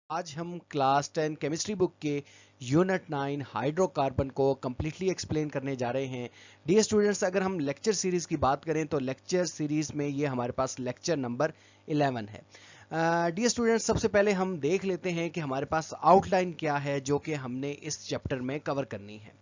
आज हम class 10 chemistry book के यूनिट 9 हाइड्रोकार्बन को कम्प्लीटली एक्सप्लेन करने जा रहे हैं। डियर स्टूडेंट्स, अगर हम लेक्चर सीरीज की बात करें तो लेक्चर सीरीज में ये हमारे पास लेक्चर नंबर 11 है। डियर स्टूडेंट्स, सबसे पहले हम देख लेते हैं कि हमारे पास आउटलाइन क्या है जो कि हमने इस चैप्टर में कवर करनी है।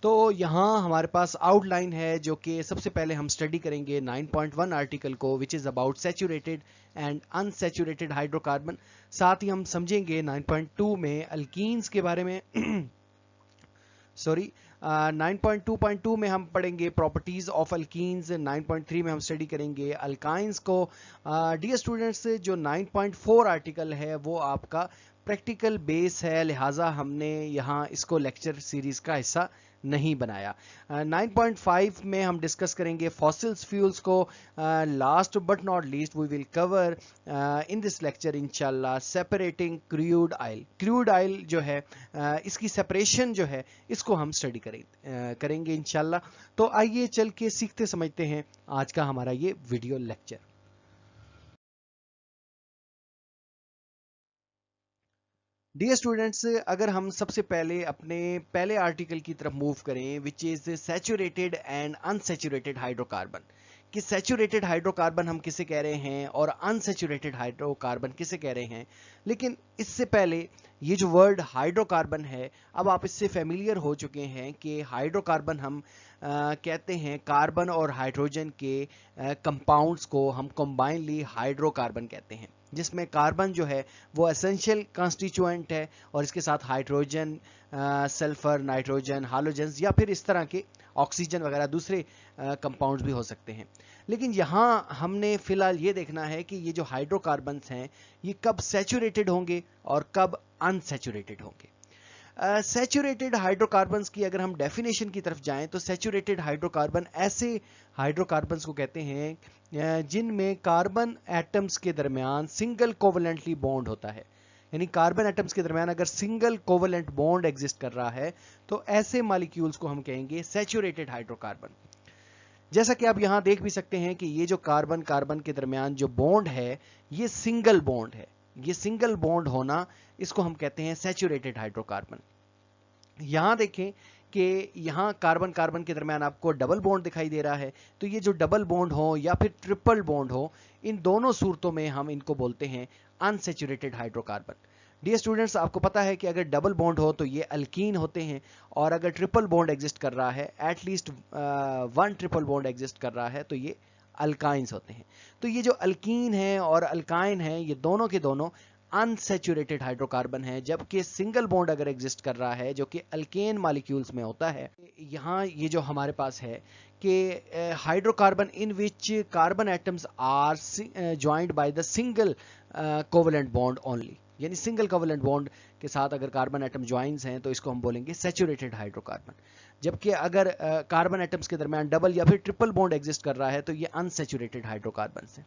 तो यहाँ हमारे पास आउटलाइन है जो कि सबसे पहले हम स्टडी करेंगे 9.1 आर्टिकल को, which is about saturated and unsaturated hydrocarbon. साथ ही हम समझेंगे 9.2 में अल्कीन्स के बारे में सॉरी 9.2.2 में हम पढ़ेंगे प्रॉपर्टीज ऑफ अल्कीन्स। 9.3 में हम स्टडी करेंगे अल्काइंस को। डियर स्टूडेंट्स, जो 9.4 आर्टिकल है वो आपका प्रैक्टिकल बेस है, लिहाजा हमने यहाँ इसको लेक्चर सीरीज का हिस्सा नहीं बनाया। 9.5 में हम डिस्कस करेंगे फॉसिल्स फ्यूल्स को। Last but not least we will cover in this lecture इंशाल्लाह separating crude oil. Crude oil जो है इसकी सेपरेशन जो है इसको हम स्टडी करेंगे इंशाल्लाह। तो आइए चल के सीखते समझते हैं आज का हमारा ये वीडियो लेक्चर। डियर स्टूडेंट्स, अगर हम सबसे पहले अपने पहले आर्टिकल की तरफ मूव करें, which is saturated and unsaturated hydrocarbon, कि सैचुरेटेड हाइड्रोकार्बन हम किसे कह रहे हैं और अनसैचुरेटेड हाइड्रोकार्बन किसे कह रहे हैं। लेकिन इससे पहले ये जो वर्ड हाइड्रोकार्बन है, अब आप इससे फेमिलियर हो चुके हैं कि हाइड्रोकार्बन हम कहते हैं कार्बन और हाइड्रोजन के कंपाउंड्स को हम कंबाइनली हाइड्रोकार्बन कहते हैं, जिसमें कार्बन जो है वो एसेंशियल कॉन्स्टिट्यूएंट है और इसके साथ हाइड्रोजन, सल्फर, नाइट्रोजन, हालोजेंस या फिर इस तरह के ऑक्सीजन वगैरह दूसरे कंपाउंड्स भी हो सकते हैं। लेकिन यहाँ हमने फिलहाल ये देखना है कि ये जो हाइड्रोकार्बन्स हैं ये कब सैचुरेटेड होंगे और कब अनसैचुरेटेड होंगे। सैचुरेटेड हाइड्रोकार्बन्स की अगर हम डेफिनेशन की तरफ जाएं तो सैचुरेटेड हाइड्रोकार्बन ऐसे हाइड्रोकार्बन्स को कहते हैं जिनमें कार्बन एटम्स के दरमियान सिंगल कोवलेंटली बॉन्ड होता है। यानी कार्बन एटम्स के दरमियान अगर सिंगल कोवलेंट बॉन्ड एग्जिस्ट कर रहा है तो ऐसे मॉलिक्यूल्स को हम कहेंगे सैचुरेटेड हाइड्रोकार्बन। जैसा कि आप यहां देख भी सकते हैं कि ये जो कार्बन कार्बन के दरमियान जो बॉन्ड है ये सिंगल बॉन्ड है। ये सिंगल बॉन्ड होना, इसको हम कहते हैं सैचुरेटेड हाइड्रोकार्बन। यहां देखें कि यहां कार्बन कार्बन के दरमियान आपको डबल बॉन्ड दिखाई दे रहा है, तो ये जो डबल बॉन्ड हो या फिर ट्रिपल बॉन्ड हो, इन दोनों सूरतों में हम इनको बोलते हैं अनसैचुरेटेड हाइड्रोकार्बन। डियर स्टूडेंट्स, आपको पता है कि अगर डबल बॉन्ड हो तो ये अल्कीन होते हैं, और अगर ट्रिपल बॉन्ड एग्जिस्ट कर रहा है, at least one triple bond exist कर रहा है, तो ये अल्काइंस होते हैं। तो ये जो अल्कीन है और अल्काइन है ये दोनों के दोनों अनसैचुरेटेड हाइड्रोकार्बन है, जबकि सिंगल बॉन्ड अगर एग्जिस्ट कर रहा है जो कि अल्केन मॉलिक्यूल्स में होता है। यहाँ ये जो हमारे पास है कि hydrocarbon in which carbon atoms are joined by the single covalent bond only, यानी सिंगल कोवलेंट बॉन्ड के साथ अगर कार्बन एटम ज्वाइंस हैं तो इसको हम बोलेंगे सैचुरेटेड हाइड्रोकार्बन। जबकि अगर कार्बन एटम्स के दरमियान डबल या फिर ट्रिपल बॉन्ड एग्जिस्ट कर रहा है तो ये अनसैचुरेटेड हाइड्रोकार्बन है।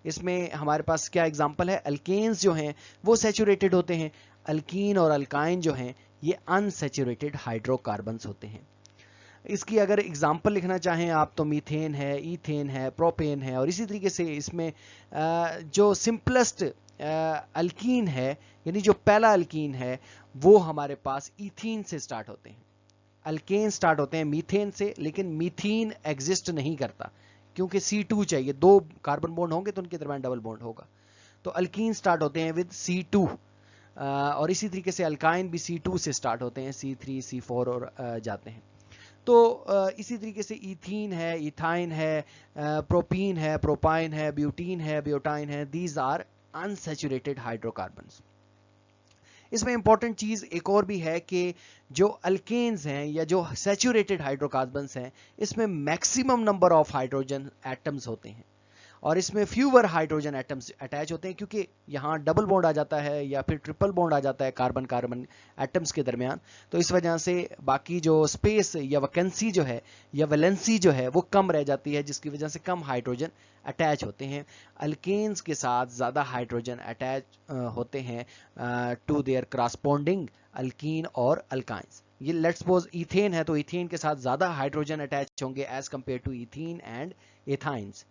इसमें हमारे पास क्या एग्जांपल है, अल्केन्स जो हैं वो सैचुरेटेड होते हैं, अल्कीन और अल्काइन जो हैं ये अनसैचुरेटेड हाइड्रोकार्बन्स होते हैं। इसकी अगर एग्जांपल लिखना चाहें आप तो मीथेन है, ईथेन है, प्रोपेन है, और इसी तरीके से इसमें जो सिंपलेस्ट अल्कीन है, यानी जो पहला अल्कीन है, वो हमारे पास ईथीन से स्टार्ट होते हैं। अल्केन स्टार्ट होते हैं मीथेन से, लेकिन मीथीन एग्जिस्ट नहीं करता क्योंकि C2 चाहिए, दो कार्बन बॉन्ड होंगे तो उनके दरमियान डबल बॉन्ड होगा। तो अल्कीन स्टार्ट होते हैं विद C2, और इसी तरीके से अल्काइन भी C2 से स्टार्ट होते हैं, C3 C4 और जाते हैं। तो इसी तरीके से ईथीन है, इथाइन है, प्रोपीन है, प्रोपाइन है, ब्यूटीन है, ब्यूटाइन है, दीज आर अनसैचुरेटेड हाइड्रोकार्बन्स। इसमें इंपॉर्टेंट चीज एक और भी है कि जो अल्केन्स हैं या जो सैचुरेटेड हाइड्रोकार्बन्स हैं इसमें maximum number of hydrogen atoms होते हैं और इसमें फ्यूवर हाइड्रोजन एटम्स अटैच होते हैं, क्योंकि यहाँ डबल बॉन्ड आ जाता है या फिर ट्रिपल बॉन्ड आ जाता है कार्बन कार्बन एटम्स के दरमियान। तो इस वजह से बाकी जो स्पेस या वैकेंसी जो है या वैलेंसी जो है वो कम रह जाती है, जिसकी वजह से कम हाइड्रोजन अटैच होते हैं। अल्केन्स के साथ ज़्यादा हाइड्रोजन अटैच होते हैं टू देयर क्रॉसपॉन्डिंग अल्कीन और अल्काइंस। ये लेट्स सपोज ईथेन है तो ईथेन के साथ ज़्यादा हाइड्रोजन अटैच होंगे as compare to ethene and ethynes.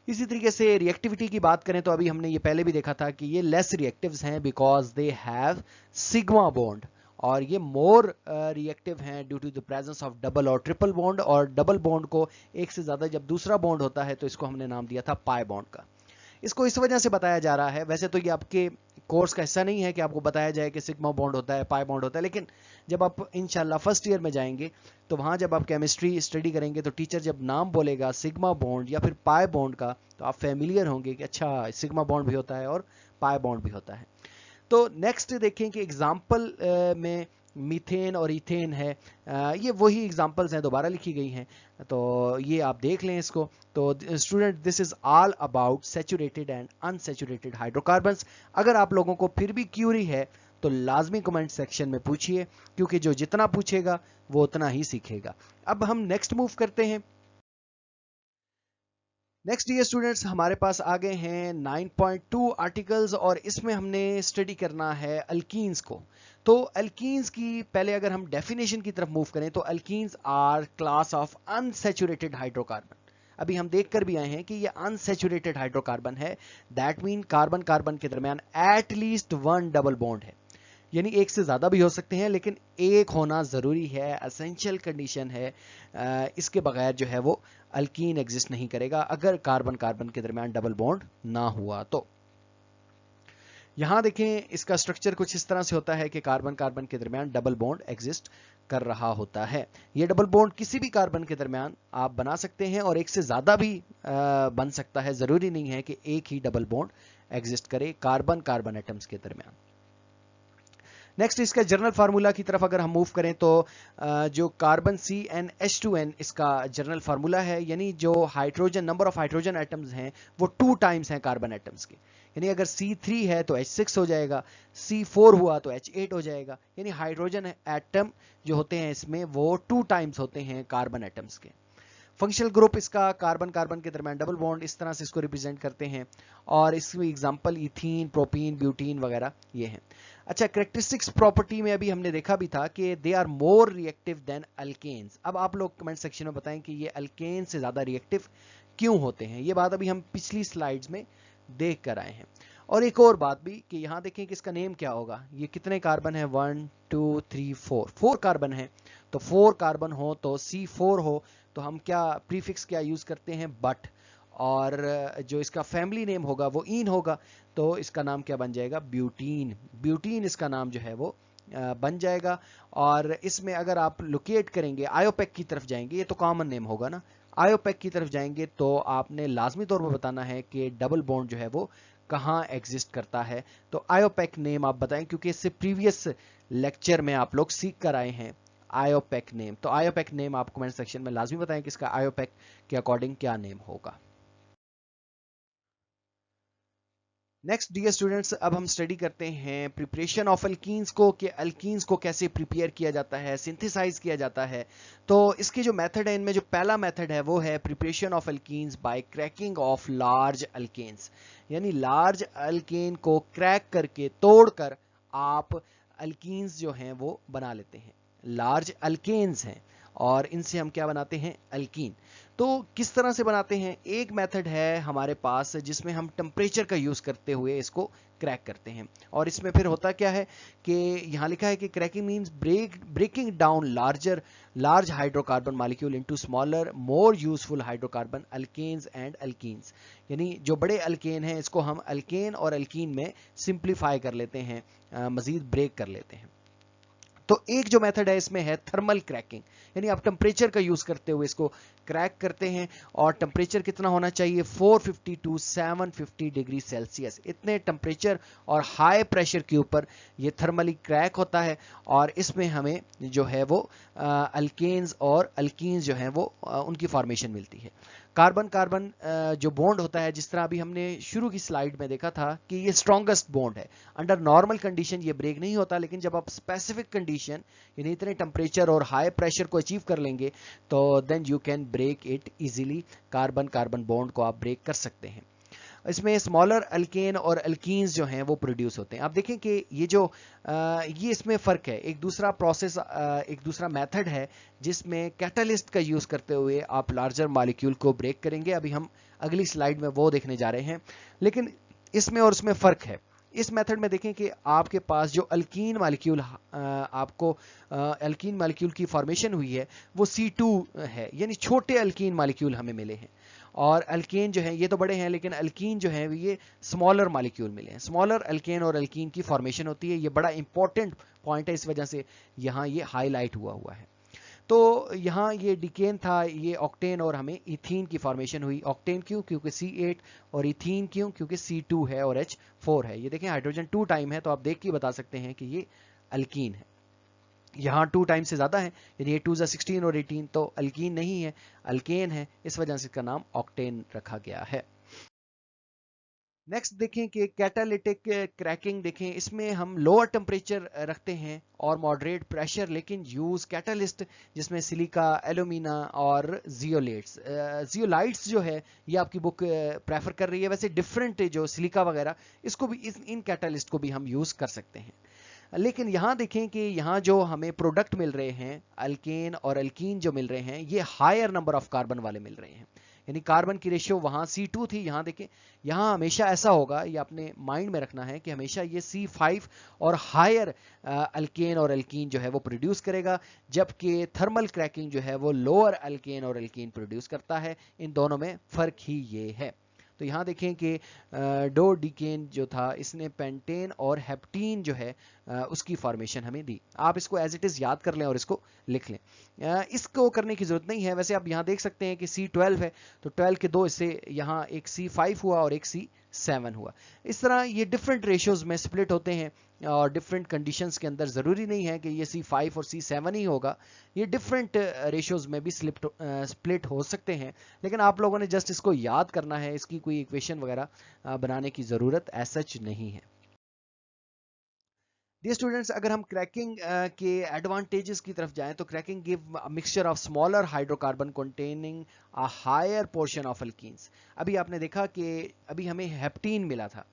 इसी तरीके से रिएक्टिविटी की बात करें तो अभी हमने ये पहले भी देखा था कि ये लेस रिएक्टिव्स हैं because they have sigma bond, और ये मोर रिएक्टिव हैं due to the presence of double और ट्रिपल बॉन्ड। और डबल बॉन्ड को एक से ज्यादा जब दूसरा बॉन्ड होता है तो इसको हमने नाम दिया था पाई बॉन्ड का। इसको इस वजह से बताया जा रहा है, वैसे तो ये आपके कोर्स का हिस्सा नहीं है कि आपको बताया जाए कि सिग्मा बॉन्ड होता है, पाई बॉन्ड होता है, लेकिन जब आप इंशाल्लाह फर्स्ट ईयर में जाएंगे तो वहां जब आप केमिस्ट्री स्टडी करेंगे तो टीचर जब नाम बोलेगा सिग्मा बॉन्ड या फिर पाई बॉन्ड का तो आप फेमिलियर होंगे कि अच्छा सिग्मा बॉन्ड भी होता है और पाई बॉन्ड भी होता है। तो नेक्स्ट देखें कि एग्जाम्पल में मीथेन और इथेन है, ये वही एग्जांपल्स हैं, दोबारा लिखी गई हैं, तो ये आप देख लें इसको। तो student this is all about saturated and unsaturated hydrocarbons. अगर आप लोगों को फिर भी क्यूरी है तो लाजमी कमेंट सेक्शन में पूछिए, क्योंकि जो जितना पूछेगा वो उतना ही सीखेगा। अब हम नेक्स्ट मूव करते हैं। नेक्स्ट ये स्टूडेंट्स हमारे पास आ गए हैं 9.2 आर्टिकल्स, और इसमें हमने स्टडी करना है अल्कीन्स को। तो अल्कीन्स की पहले अगर हम डेफिनेशन की तरफ मूव करें तो alkenes are class of unsaturated hydrocarbon. अभी हम देख कर भी आए हैं कि ये अनसैचुरेटेड हाइड्रोकार्बन है, दैट मीन कार्बन कार्बन के दरमियान at least one double bond है, यानी एक से ज्यादा भी हो सकते हैं लेकिन एक होना जरूरी है, एसेंशियल कंडीशन है। इसके बगैर जो है वो अल्कीन एग्जिस्ट नहीं करेगा अगर कार्बन कार्बन के दरमियान डबल बॉन्ड ना हुआ तो। यहां देखें इसका स्ट्रक्चर कुछ इस तरह से होता है कि कार्बन कार्बन के दरमियान डबल बॉन्ड एग्जिस्ट कर रहा होता है। ये डबल बॉन्ड किसी भी कार्बन के दरमियान आप बना सकते हैं और एक से ज्यादा भी बन सकता है, जरूरी नहीं है कि एक ही डबल बॉन्ड एग्जिस्ट करे कार्बन कार्बन एटम्स के दरमियान। नेक्स्ट इसका जर्नल फार्मूला की तरफ अगर हम मूव करें तो जो कार्बन CnH2n इसका जर्नल फार्मूला है, यानी जो hydrogen number of hydrogen atoms हैं वो 2 टाइम्स हैं कार्बन एटम्स के, यानी अगर C3 है तो H6 हो जाएगा, C4 हुआ तो H8 हो जाएगा, यानी हाइड्रोजन एटम जो होते हैं इसमें वो 2 टाइम्स होते हैं कार्बन एटम्स के। फंक्शनल ग्रुप इसका कार्बन कार्बन के दरमियान डबल बॉन्ड, इस तरह से इसको रिप्रेजेंट करते हैं, और इसमें एग्जांपल इथीन, प्रोपीन, ब्यूटीन वगैरह ये हैं। अच्छा, कैरेक्टरिस्टिक्स प्रॉपर्टी में अभी हमने देखा भी था कि they are more reactive than alkanes. अब आप लोग कमेंट सेक्शन में बताएं कि ये अल्केन से ज्यादा रिएक्टिव क्यों होते हैं। ये बात अभी हम पिछली स्लाइड्स में देख कर आए हैं। और एक और बात भी कि यहाँ देखें कि इसका नेम क्या होगा, ये कितने कार्बन है, 1 2 3 4 कार्बन है, तो 4 कार्बन हो तो C4 हो तो हम क्या प्रीफिक्स क्या यूज करते हैं, बट, और जो इसका फैमिली नेम होगा वो ईन होगा तो इसका नाम क्या बन जाएगा, ब्यूटीन। ब्यूटीन इसका नाम जो है वो बन जाएगा। और इसमें अगर आप लोकेट करेंगे, आयोपेक की तरफ जाएंगे, ये तो कॉमन नेम होगा ना, आयोपेक की तरफ जाएंगे तो आपने लाजमी तौर पर बताना है कि डबल बॉन्ड जो है वो कहाँ एग्जिस्ट करता है। तो आयोपेक नेम आप बताएं, क्योंकि इससे प्रीवियस लेक्चर में आप लोग सीख कर आए हैं आयोपेक नेम। तो आयोपेक नेम आप कमेंट सेक्शन में लाजमी बताएं कि इसका आयोपेक के अकॉर्डिंग क्या नेम होगा। नेक्स्ट डियर स्टूडेंट्स, अब हम स्टडी करते हैं प्रिपरेशन ऑफ अल्कीन्स को, कि अल्कीन्स को कैसे प्रिपेयर किया जाता है, सिंथेसाइज किया जाता है। तो इसके जो मेथड है, इनमें जो पहला मेथड है वो है preparation of alkenes by cracking of large alkanes, यानी लार्ज अल्केन को क्रैक करके, तोड़कर आप अल्कीन्स जो हैं वो बना लेते हैं। लार्ज अल्केन्स हैं और इनसे हम क्या बनाते हैं, अल्कीन। तो किस तरह से बनाते हैं, एक मेथड है हमारे पास जिसमें हम टेम्परेचर का यूज करते हुए इसको क्रैक करते हैं। और इसमें फिर होता क्या है कि यहाँ लिखा है कि cracking means breaking down large hydrocarbon molecule into smaller more useful hydrocarbon alkanes and alkenes, यानी जो बड़े अल्केन हैं इसको हम अल्केन और अल्कीन में सिंप्लीफाई कर लेते हैं, मजीद ब्रेक कर लेते हैं। तो एक जो मेथड है इसमें है थर्मल क्रैकिंग, यानी आप टेम्परेचर का यूज करते हुए इसको क्रैक करते हैं। और टेम्परेचर कितना होना चाहिए, 450 टू 750 डिग्री सेल्सियस, इतने टेम्परेचर और हाई प्रेशर के ऊपर ये थर्मली क्रैक होता है। और इसमें हमें जो है वो अल्केन्स और अल्कीन्स जो हैं वो उनकी फॉर्मेशन मिलती है। कार्बन कार्बन जो बॉन्ड होता है, जिस तरह अभी हमने शुरू की स्लाइड में देखा था कि ये स्ट्रॉन्गेस्ट बॉन्ड है, अंडर नॉर्मल कंडीशन ये ब्रेक नहीं होता, लेकिन जब आप स्पेसिफिक कंडीशन यानी इतने टेम्परेचर और हाई प्रेशर को अचीव कर लेंगे तो then you can break it easily, carbon carbon bond को आप ब्रेक कर सकते हैं। इसमें स्मॉलर अल्केन और अल्कीन्स जो हैं वो प्रोड्यूस होते हैं। आप देखें कि ये इसमें फ़र्क है, एक दूसरा प्रोसेस, एक दूसरा मेथड है जिसमें कैटलिस्ट का यूज़ करते हुए आप लार्जर मॉलिक्यूल को ब्रेक करेंगे। अभी हम अगली स्लाइड में वो देखने जा रहे हैं। लेकिन इसमें और उसमें फ़र्क है। इस मेथड में देखें कि आपके पास जो अल्कीन मालिक्यूल आपको अल्कीन मालिक्यूल की फॉर्मेशन हुई है वो C2 है, यानी छोटे अल्कीन मालिक्यूल हमें मिले हैं। और अल्केन जो है ये तो बड़े हैं, लेकिन अल्कीन जो है ये स्मॉलर मालिक्यूल मिले हैं। स्मॉलर अल्केन और अल्कीन की फॉर्मेशन होती है, ये बड़ा इंपॉर्टेंट पॉइंट है, इस वजह से यहाँ ये हाईलाइट हुआ है। तो यहाँ ये डिकेन था, ये ऑक्टेन, और हमें इथीन की फॉर्मेशन हुई। ऑक्टेन क्यों? क्योंकि C8, और इथीन क्यों? क्योंकि C2 है और H4 है। ये देखें हाइड्रोजन 2 टाइम है, तो आप देख के बता सकते हैं कि ये अल्कीन है। यहाँ 2 टाइम से ज्यादा है, यानी ये 2 16 और 18, तो अल्कीन नहीं है, अल्केन है, इस वजह से इसका नाम ऑक्टेन रखा गया है। नेक्स्ट देखें कि कैटालिटिक क्रैकिंग देखें, इसमें हम लोअर टेम्परेचर रखते हैं और मॉडरेट प्रेशर, लेकिन यूज कैटालिस्ट जिसमें सिलिका, एल्यूमिना और जियोलेट्स। जियोलाइट्स जो है ये आपकी बुक प्रेफर कर रही है, वैसे डिफरेंट जो सिलिका वगैरह इसको भी इन कैटालिस्ट को भी हम यूज कर सकते हैं। लेकिन यहाँ देखें कि यहाँ जो हमें प्रोडक्ट मिल रहे हैं अल्केन और अल्कीन जो मिल रहे हैं ये हायर नंबर ऑफ कार्बन वाले मिल रहे हैं, यानी कार्बन की रेशियो वहाँ C2 थी, यहाँ देखें यहाँ हमेशा ऐसा होगा, ये अपने माइंड में रखना है कि हमेशा ये C5 और हायर अल्केन और अल्कीन जो है वो प्रोड्यूस करेगा, जबकि थर्मल क्रैकिंग जो है वो लोअर अल्केन और अल्कीन प्रोड्यूस करता है। इन दोनों में फ़र्क ही ये है। तो यहाँ देखें कि डो डिकेन जो था इसने पेंटेन और हेप्टीन जो है उसकी फॉर्मेशन हमें दी। आप इसको एज इट इज़ याद कर लें और इसको लिख लें, इसको करने की ज़रूरत नहीं है। वैसे आप यहाँ देख सकते हैं कि C12 है, तो 12 के 2 इससे यहाँ एक C5 हुआ और एक C7 हुआ। इस तरह ये डिफरेंट रेशियोज में स्प्लिट होते हैं और डिफरेंट कंडीशंस के अंदर ज़रूरी नहीं है कि ये C5 और C7 ही होगा, ये डिफरेंट रेशियोज में भी स्प्लिट हो सकते हैं। लेकिन आप लोगों ने जस्ट इसको याद करना है, इसकी कोई इक्वेशन वगैरह बनाने की ज़रूरत एज सच नहीं है। डियर स्टूडेंट्स, अगर हम क्रैकिंग के एडवांटेजेस की तरफ जाएं तो cracking give a mixture of smaller hydrocarbon containing a higher portion of alkenes. अभी आपने देखा कि अभी हमें हेप्टीन मिला था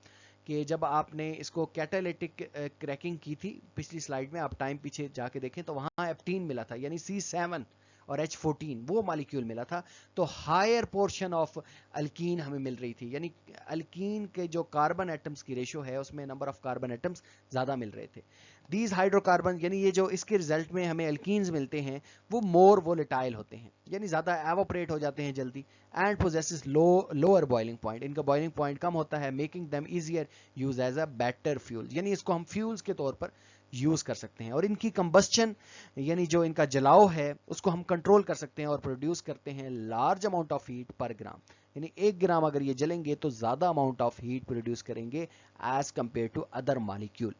कि जब आपने इसको कैटालिटिक क्रैकिंग की थी पिछली स्लाइड में, आप टाइम पीछे जाके देखें तो वहाँ हेप्टीन मिला था, यानी C7 और H14 वो मॉलिक्यूल मिला था। तो हायर पोर्शन ऑफ अल्कीन हमें मिल रही थी, यानी अल्कीन के जो कार्बन एटम्स की रेशियो है उसमें नंबर ऑफ कार्बन एटम्स ज़्यादा मिल रहे थे। दीज हाइड्रोकार्बन, यानी ये जो इसके रिजल्ट में हमें अल्कीन्स मिलते हैं वो मोर वोलेटाइल होते हैं, यानी ज़्यादा एवोपरेट हो जाते हैं जल्दी, and possesses lower boiling point, इनका बॉइलिंग पॉइंट कम होता है, making them easier use as a better fuel, यानी इसको हम फ्यूल्स के तौर पर यूज कर सकते हैं। और इनकी कंबस्चन यानी जो इनका जलाव है उसको हम कंट्रोल कर सकते हैं और प्रोड्यूस करते हैं लार्ज अमाउंट ऑफ हीट पर ग्राम, यानी 1 ग्राम अगर ये जलेंगे तो ज्यादा अमाउंट ऑफ हीट प्रोड्यूस करेंगे as compare to other molecule.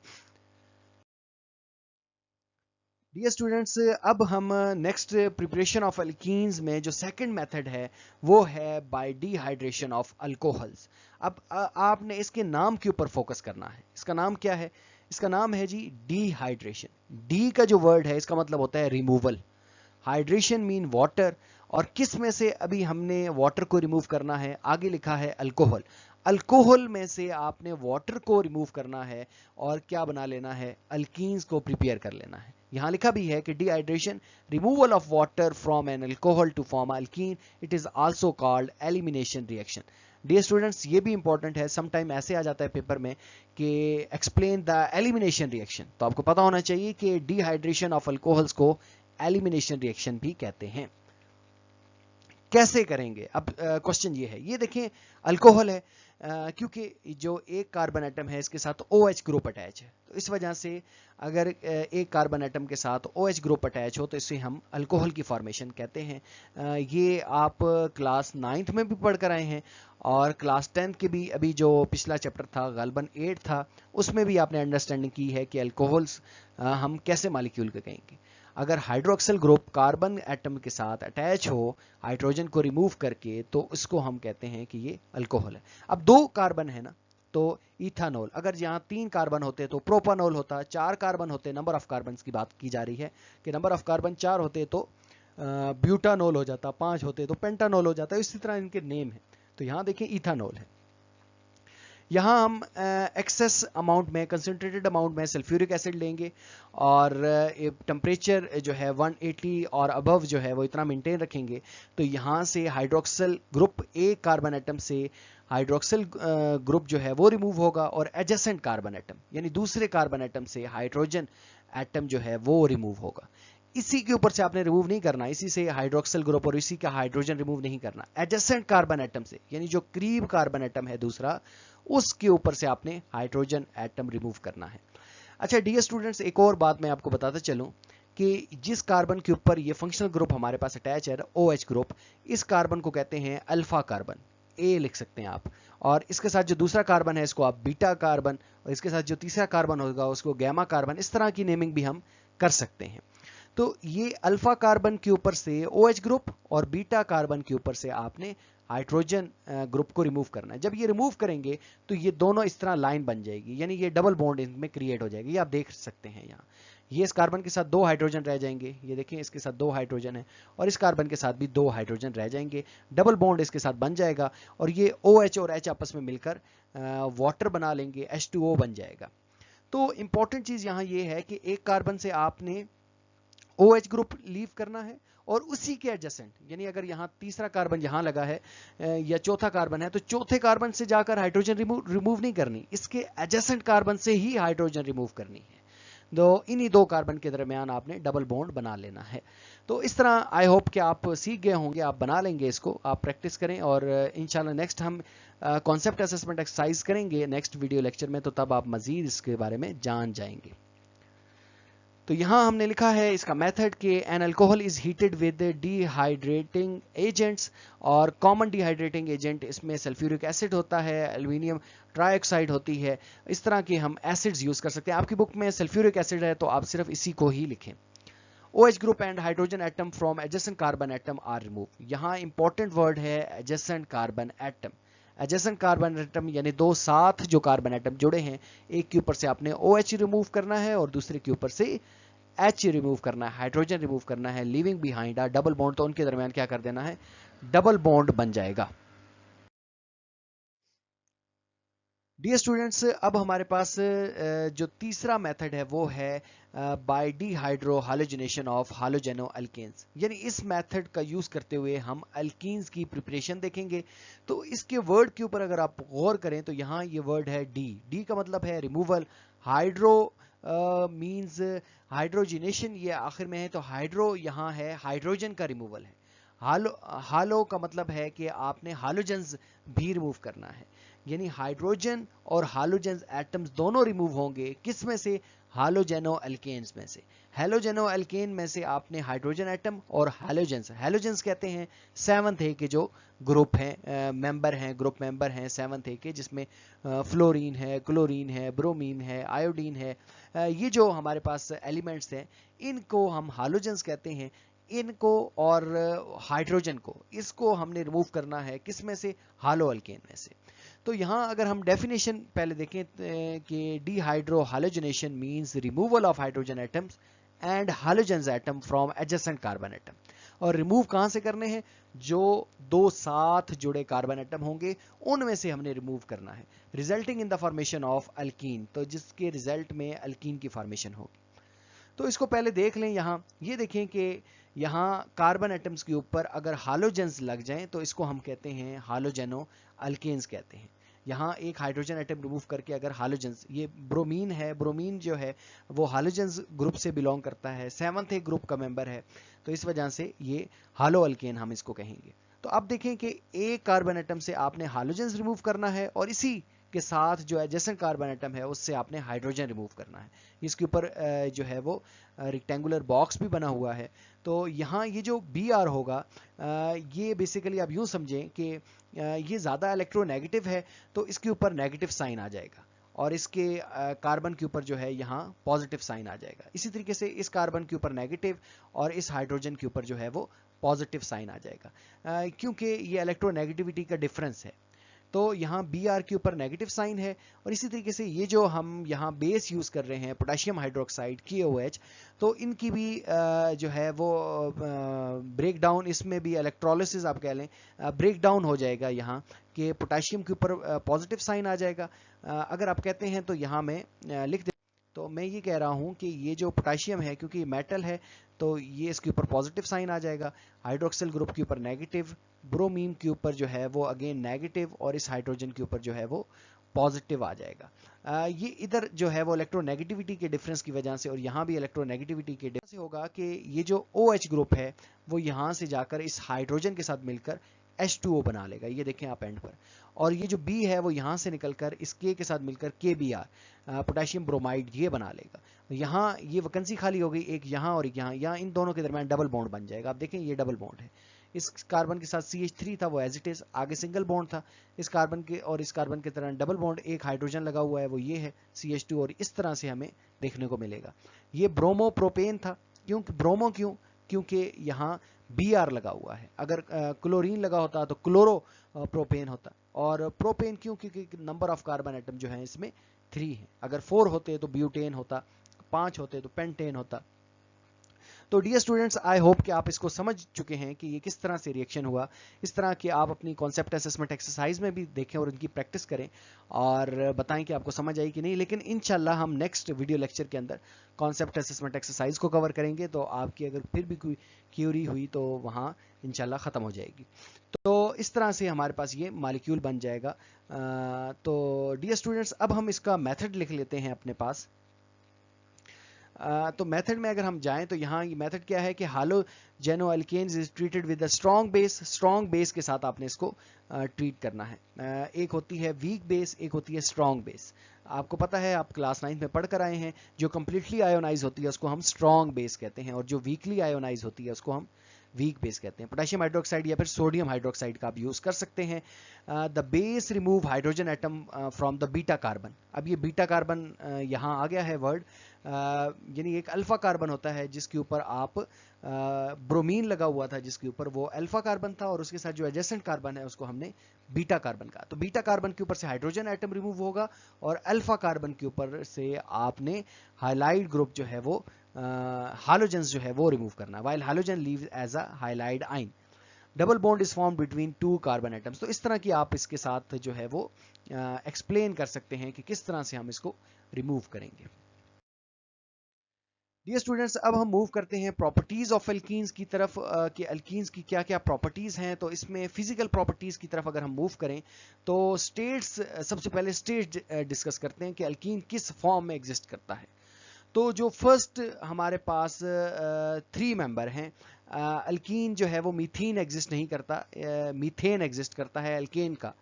Dear students, अब हम नेक्स्ट प्रिपरेशन ऑफ अल्कीन्स में जो सेकंड मेथड है वो है बाय डिहाइड्रेशन ऑफ अल्कोहल्स। अब आपने इसके नाम के ऊपर फोकस करना है। इसका नाम क्या है? इसका नाम है जी डिहाइड्रेशन। डी का जो वर्ड है इसका मतलब होता है रिमूवल, हाइड्रेशन मीन वाटर, और किस में से अभी हमने वाटर को रिमूव करना है? आगे लिखा है अल्कोहल। अल्कोहल में से आपने वाटर को रिमूव करना है और क्या बना लेना है? अल्कीन्स को प्रिपेयर कर लेना है। यहां लिखा भी है कि dehydration, removal of water from an alcohol to form alkene, it is also called elimination reaction. Dear students, ये भी इंपॉर्टेंट है, समटाइम ऐसे आ जाता है पेपर में कि एक्सप्लेन द एलिमिनेशन रिएक्शन, तो आपको पता होना चाहिए कि डिहाइड्रेशन ऑफ अल्कोहल्स को एलिमिनेशन रिएक्शन भी कहते हैं। कैसे करेंगे? अब क्वेश्चन ये है, ये देखें अल्कोहल है, क्योंकि जो एक कार्बन एटम है इसके साथ OH ग्रुप अटैच है, तो इस वजह से अगर एक कार्बन एटम के साथ OH ग्रुप अटैच हो तो इसे हम अल्कोहल की फॉर्मेशन कहते हैं। ये आप क्लास 9th में भी पढ़ कर आए हैं और क्लास 10th के भी अभी जो पिछला चैप्टर था गालबन 8 था उसमें भी आपने अंडरस्टैंडिंग की है कि अल्कोहल्स हम कैसे मॉलिक्यूल के कहेंगे। अगर हाइड्रोक्सिल ग्रुप कार्बन एटम के साथ अटैच हो हाइड्रोजन को रिमूव करके तो इसको हम कहते हैं कि ये अल्कोहल है। अब 2 कार्बन है ना, तो इथानॉल, अगर यहाँ 3 कार्बन होते तो प्रोपानॉल होता, 4 कार्बन होते, नंबर ऑफ कार्बन की बात की जा रही है कि नंबर ऑफ कार्बन 4 होते तो ब्यूटानॉल हो जाता, 5 होते तो पेंटानॉल हो जाता, इसी तरह इनके नेम है। तो यहाँ देखिए इथानॉल है। यहाँ हम एक्सेस अमाउंट में, कंसनट्रेटेड अमाउंट में सल्फ्यूरिक एसिड लेंगे और टेम्परेचर जो है 180 और अबव जो है वो इतना मेंटेन रखेंगे। तो यहाँ से हाइड्रोक्सिल ग्रुप, एक कार्बन एटम से हाइड्रोक्सिल ग्रुप जो है वो रिमूव होगा और एडजेसेंट कार्बन एटम यानी दूसरे कार्बन एटम से हाइड्रोजन एटम जो है वो रिमूव होगा। इसी के ऊपर से आपने रिमूव नहीं करना, इसी से हाइड्रोक्सिल ग्रुप और इसी का हाइड्रोजन रिमूव नहीं करना। एडजेसेंट कार्बन एटम से यानी जो करीब कार्बन एटम है दूसरा, उसके ऊपर से आपने हाइड्रोजन एटम रिमूव करना है। अच्छा डियर स्टूडेंट्स, एक और बात मैं आपको बताता चलूं कि जिस कार्बन के ऊपर ये फंक्शनल ग्रुप हमारे पास अटैच है, OH ग्रुप, इस कार्बन को कहते हैं अल्फा कार्बन, ए लिख सकते हैं आप। और इसके साथ जो दूसरा कार्बन है इसको आप बीटा कार्बन, और इसके साथ जो तीसरा कार्बन होगा उसको गैमा कार्बन, इस तरह की नेमिंग भी हम कर सकते हैं। तो ये अल्फा कार्बन के ऊपर से OH ग्रुप और बीटा कार्बन के ऊपर से आपने हाइड्रोजन ग्रुप को रिमूव करना है। जब ये रिमूव करेंगे तो ये दोनों इस तरह लाइन बन जाएगी, यानी ये डबल बॉन्ड इनमें क्रिएट हो जाएगी। ये आप देख सकते हैं यहाँ, ये इस कार्बन के साथ 2 हाइड्रोजन रह जाएंगे, ये देखिए इसके साथ 2 हाइड्रोजन है और इस कार्बन के साथ भी 2 हाइड्रोजन रह जाएंगे, डबल बॉन्ड इसके साथ बन जाएगा और ये OH और H आपस में मिलकर वाटर बना लेंगे, H2O बन जाएगा। तो इंपॉर्टेंट चीज यहाँ ये है कि एक कार्बन से आपने OH ग्रुप लीव करना है और उसी के एडजेसेंट, यानी अगर यहाँ तीसरा कार्बन यहाँ लगा है या चौथा कार्बन है, तो चौथे कार्बन से जाकर हाइड्रोजन रिमूव नहीं करनी, इसके एडजेसेंट कार्बन से ही हाइड्रोजन रिमूव करनी है। दो इन्हीं 2 कार्बन के दरमियान आपने डबल बॉन्ड बना लेना है। तो इस तरह आई होप कि आप सीख गए होंगे, आप बना लेंगे, इसको आप प्रैक्टिस करें और इंशाल्लाह नेक्स्ट हम कॉन्सेप्ट असेसमेंट एक्सरसाइज करेंगे नेक्स्ट वीडियो लेक्चर में, तो तब आप मजीद इसके बारे में जान जाएंगे। तो यहाँ हमने लिखा है इसका मेथड कि an alcohol is heated with dehydrating agents, और कॉमन डिहाइड्रेटिंग एजेंट इसमें सल्फ्यूरिक एसिड होता है, एल्यूमिनियम ट्राइऑक्साइड होती है, इस तरह के हम एसिड्स यूज कर सकते हैं। आपकी बुक में सल्फ्यूरिक एसिड है तो आप सिर्फ इसी को ही लिखें। OH group and hydrogen atom from adjacent carbon atom are remove. यहाँ इंपॉर्टेंट वर्ड है adjacent carbon atom. Adjacent carbon atom यानी 2 साथ जो कार्बन एटम जुड़े हैं, एक के ऊपर से आपने OH रिमूव करना है और दूसरे के ऊपर से H रिमूव करना है, हाइड्रोजन रिमूव करना है, leaving behind a double bond, तो उनके दरमियान क्या कर देना है, डबल बॉन्ड बन जाएगा। डियर स्टूडेंट्स, अब हमारे पास जो तीसरा मेथड है वो है बाय डिहाइड्रो हालोजिनेशन ऑफ हालोजेनो अल्केन्स, यानी इस मेथड का यूज करते हुए हम अल्कीन्स की प्रिपरेशन देखेंगे। तो इसके वर्ड के ऊपर अगर आप गौर करें तो यहाँ ये वर्ड है डी का मतलब है रिमूवल, हाइड्रो मींस हाइड्रोजिनेशन, ये आखिर में है, तो हाइड्रो यहाँ है हाइड्रोजन का रिमूवल है। हालो का मतलब है कि आपने हालोजेंस भी रिमूव करना है, यानी हाइड्रोजन और हालोजेंस एटम्स दोनों रिमूव होंगे, किस में से, हालोजेनो अल्केन्स में से। हेलोजेनो अल्केन में से आपने हाइड्रोजन एटम और हेलोजेंस कहते हैं 7th ए के जो ग्रुप हैं, मेंबर हैं, ग्रुप मेंबर हैं 7th ए के, जिसमें फ्लोरीन है, क्लोरीन है, ब्रोमीन है, आयोडीन है, ये जो हमारे पास एलिमेंट्स हैं इनको हम हालोजेंस कहते हैं। इनको और हाइड्रोजन को, इसको हमने रिमूव करना है किस में से, हालो अल्केन में से। तो यहाँ अगर हम डेफिनेशन पहले देखें कि dehydrohalogenation means removal of hydrogen atoms and halogens atom from adjacent carbon atom. और रिमूव कहाँ से करने हैं, जो 2 साथ जुड़े कार्बन एटम होंगे उनमें से हमने रिमूव करना है, resulting in the formation of alkyne, तो जिसके रिजल्ट में अल्कीन की फॉर्मेशन होगी। तो इसको पहले देख लें। यहाँ ये देखें कि यहाँ कार्बन एटम्स के ऊपर अगर हालोजेंस लग जाएं तो इसको हम कहते हैं हालोजेनो अल्केन्स कहते हैं। यहाँ एक हाइड्रोजन एटम रिमूव करके अगर हालोजेंस, ये ब्रोमीन है, ब्रोमीन जो है वो हालोजेंस ग्रुप से बिलोंग करता है, 7th ए ग्रुप का मेंबर है, तो इस वजह से ये हालो अल्केन हम इसको कहेंगे। तो अब देखें कि एक कार्बन एटम से आपने हालोजेंस रिमूव करना है और इसी के साथ जो एडजेसेंट कार्बन एटम है उससे आपने हाइड्रोजन रिमूव करना है। इसके ऊपर जो है वो रेक्टेंगुलर बॉक्स भी बना हुआ है। तो यहाँ ये जो Br होगा, ये बेसिकली आप यूँ समझें कि ये ज़्यादा इलेक्ट्रोनेगेटिव है, तो इसके ऊपर नेगेटिव साइन आ जाएगा और इसके कार्बन के ऊपर जो है यहाँ पॉजिटिव साइन आ जाएगा। इसी तरीके से इस कार्बन के ऊपर नेगेटिव और इस हाइड्रोजन के ऊपर जो है वो पॉजिटिव साइन आ जाएगा, क्योंकि ये इलेक्ट्रोनेगेटिविटी का डिफरेंस है। तो यहाँ Br के ऊपर नेगेटिव साइन है। और इसी तरीके से ये जो हम यहाँ बेस यूज कर रहे हैं पोटेशियम हाइड्रोक्साइड KOH, तो इनकी भी जो है वो ब्रेक डाउन, इसमें भी इलेक्ट्रोलिसिस आप कह लें, ब्रेक डाउन हो जाएगा यहाँ कि पोटाशियम के ऊपर पॉजिटिव साइन आ जाएगा। अगर आप कहते हैं तो यहाँ मैं लिख दे, तो मैं ये कह रहा हूँ कि ये जो पोटाशियम है, क्योंकि मेटल है तो ये इसके ऊपर पॉजिटिव साइन आ जाएगा, हाइड्रोक्सिल ग्रुप के ऊपर नेगेटिव, ब्रोमीन के ऊपर जो है वो अगेन नेगेटिव, और इस हाइड्रोजन के ऊपर जो है वो पॉजिटिव आ जाएगा। ये इधर जो है वो इलेक्ट्रोनेगेटिविटी के डिफरेंस की वजह से, और यहाँ भी इलेक्ट्रोनेगेटिविटी के डिफरेंस से होगा कि ये जो OH ग्रुप है वो यहाँ से जाकर इस हाइड्रोजन के साथ मिलकर H2O बना लेगा, ये देखें आप एंड पर, और ये जो B है वो यहाँ से निकलकर इस K के साथ मिलकर KBr पोटेशियम ब्रोमाइड ये बना लेगा। यहाँ ये वैकेंसी खाली हो गई, एक यहाँ और एक यहाँ, यहाँ इन दोनों के दरमियान डबल बॉन्ड बन जाएगा। आप देखें ये डबल बॉन्ड है, इस कार्बन के साथ CH3 था वो एज इट इज, आगे सिंगल बॉन्ड था, इस कार्बन के और इस कार्बन के तरह डबल बॉन्ड, एक हाइड्रोजन लगा हुआ है वो ये है CH2, और इस तरह से हमें देखने को मिलेगा। ये ब्रोमो प्रोपेन था, ब्रोमो क्योंकि यहाँ Br लगा हुआ है। अगर क्लोरीन लगा होता तो क्लोरो प्रोपेन होता, और प्रोपेन क्योंकि नंबर ऑफ कार्बन एटम जो है इसमें 3 है, अगर 4 होते तो ब्यूटेन होता, 5 होते तो पेंटेन होता। तो डियर स्टूडेंट्स, आई होप कि आप इसको समझ चुके हैं कि ये किस तरह से रिएक्शन हुआ। इस तरह कि आप अपनी कॉन्सेप्ट असेसमेंट एक्सरसाइज में भी देखें और उनकी प्रैक्टिस करें और बताएं कि आपको समझ आई कि नहीं। लेकिन इंशाल्लाह हम नेक्स्ट वीडियो लेक्चर के अंदर कॉन्सेप्ट असेसमेंट एक्सरसाइज को कवर करेंगे, तो आपकी अगर फिर भी कोई क्यूरी हुई तो वहाँ इंशाल्लाह ख़त्म हो जाएगी। तो इस तरह से हमारे पास ये मॉलिक्यूल बन जाएगा। तो डियर स्टूडेंट्स, अब हम इसका मेथड लिख लेते हैं अपने पास। तो मेथड में अगर हम जाएं तो यहाँ ये मेथड क्या है कि haloalkanes is treated with a strong base. Strong base के साथ आपने इसको ट्रीट करना है। एक होती है वीक बेस, एक होती है स्ट्रॉन्ग बेस। आपको पता है, आप क्लास 9 में पढ़ कर आए हैं, जो कंप्लीटली आयोनाइज होती है उसको हम स्ट्रॉन्ग बेस कहते हैं, और जो वीकली आयोनाइज होती है उसको हम वीक बेस कहते हैं। पोटेशियम हाइड्रोक्साइड या फिर सोडियम हाइड्रोक्साइड का आप यूज कर सकते हैं। The base remove hydrogen atom from the beta carbon. अब ये बीटा कार्बन यहाँ आ गया है वर्ड, यानी एक अल्फा कार्बन होता है जिसके ऊपर आप ब्रोमीन लगा हुआ था, जिसके ऊपर वो अल्फा कार्बन था, और उसके साथ जो एडजेसेंट कार्बन है उसको हमने बीटा कार्बन कहा। तो बीटा कार्बन के ऊपर से हाइड्रोजन एटम रिमूव होगा, और अल्फा कार्बन के ऊपर से आपने हाइलाइड ग्रुप जो है वो हालोजेंस जो है वो रिमूव करना, while halogen leaves as a halide ion. Double bond is form between 2 carbon atoms. तो इस तरह की आप इसके साथ जो है वो एक्सप्लेन कर सकते हैं कि किस तरह से हम इसको रिमूव करेंगे। डियर स्टूडेंट्स, अब हम मूव करते हैं प्रॉपर्टीज ऑफ एल्कीन्स की तरफ कि एल्कीन्स की क्या क्या प्रॉपर्टीज हैं। तो इसमें फिजिकल प्रॉपर्टीज की तरफ अगर हम मूव करें तो स्टेट्स, सबसे पहले स्टेट डिस्कस करते हैं कि एल्कीन किस फॉर्म में एग्जिस्ट करता है। तो जो फर्स्ट हमारे पास 3 मेंबर हैं, अल्कीन जो है वो मीथीन एग्जिस्ट नहीं करता, मीथेन एग्जिस्ट करता है अल्केन का।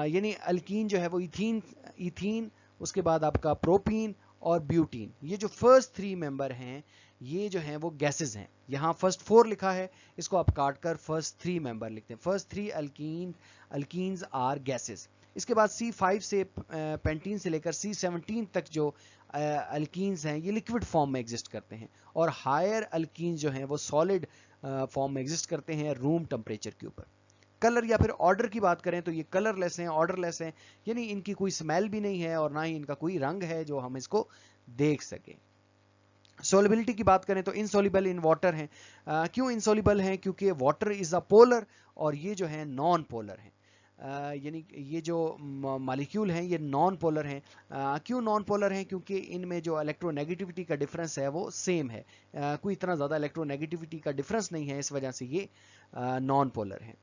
यानी अल्कीन जो है वो इथीन, उसके बाद आपका प्रोपीन और ब्यूटीन, ये जो फर्स्ट 3 मेंबर हैं ये जो हैं वो गैसेस हैं। यहाँ फर्स्ट 4 लिखा है, इसको आप काट कर फर्स्ट 3 मेंबर लिखते हैं। First 3 alkenes are gases. इसके बाद C5 से पेंटीन से लेकर C17 तक जो अल्कीन्स हैं ये लिक्विड फॉर्म में एग्जिस्ट करते हैं, और हायर अल्कीन्स जो हैं वो सॉलिड फॉर्म में एग्जिस्ट करते हैं रूम टेम्परेचर के ऊपर। कलर या फिर ऑर्डर की बात करें तो ये कलरलेस हैं, ऑर्डरलेस हैं, यानी इनकी कोई स्मेल भी नहीं है और ना ही इनका कोई रंग है जो हम इसको देख सके। सोलिबिलिटी की बात करें तो इनसोल्युबल इन वाटर हैं। क्यों इनसोल्युबल हैं? क्योंकि वाटर इज अ पोलर और ये जो है नॉन पोलर हैं। यानी ये जो मॉलिक्यूल हैं ये नॉन पोलर हैं। क्यों नॉन पोलर हैं? क्योंकि इनमें जो इलेक्ट्रोनेगेटिविटी का डिफरेंस है वो सेम है, कोई इतना ज़्यादा इलेक्ट्रोनेगेटिविटी का डिफरेंस नहीं है, इस वजह से ये नॉन पोलर हैं।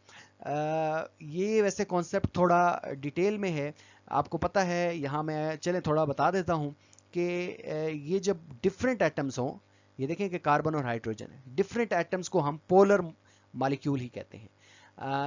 ये वैसे कॉन्सेप्ट थोड़ा डिटेल में है, आपको पता है, यहाँ मैं चलें थोड़ा बता देता हूँ कि ये जब डिफरेंट एटम्स हों, ये देखें कि कार्बन और हाइड्रोजन है, डिफरेंट एटम्स को हम पोलर मॉलिक्यूल ही कहते हैं।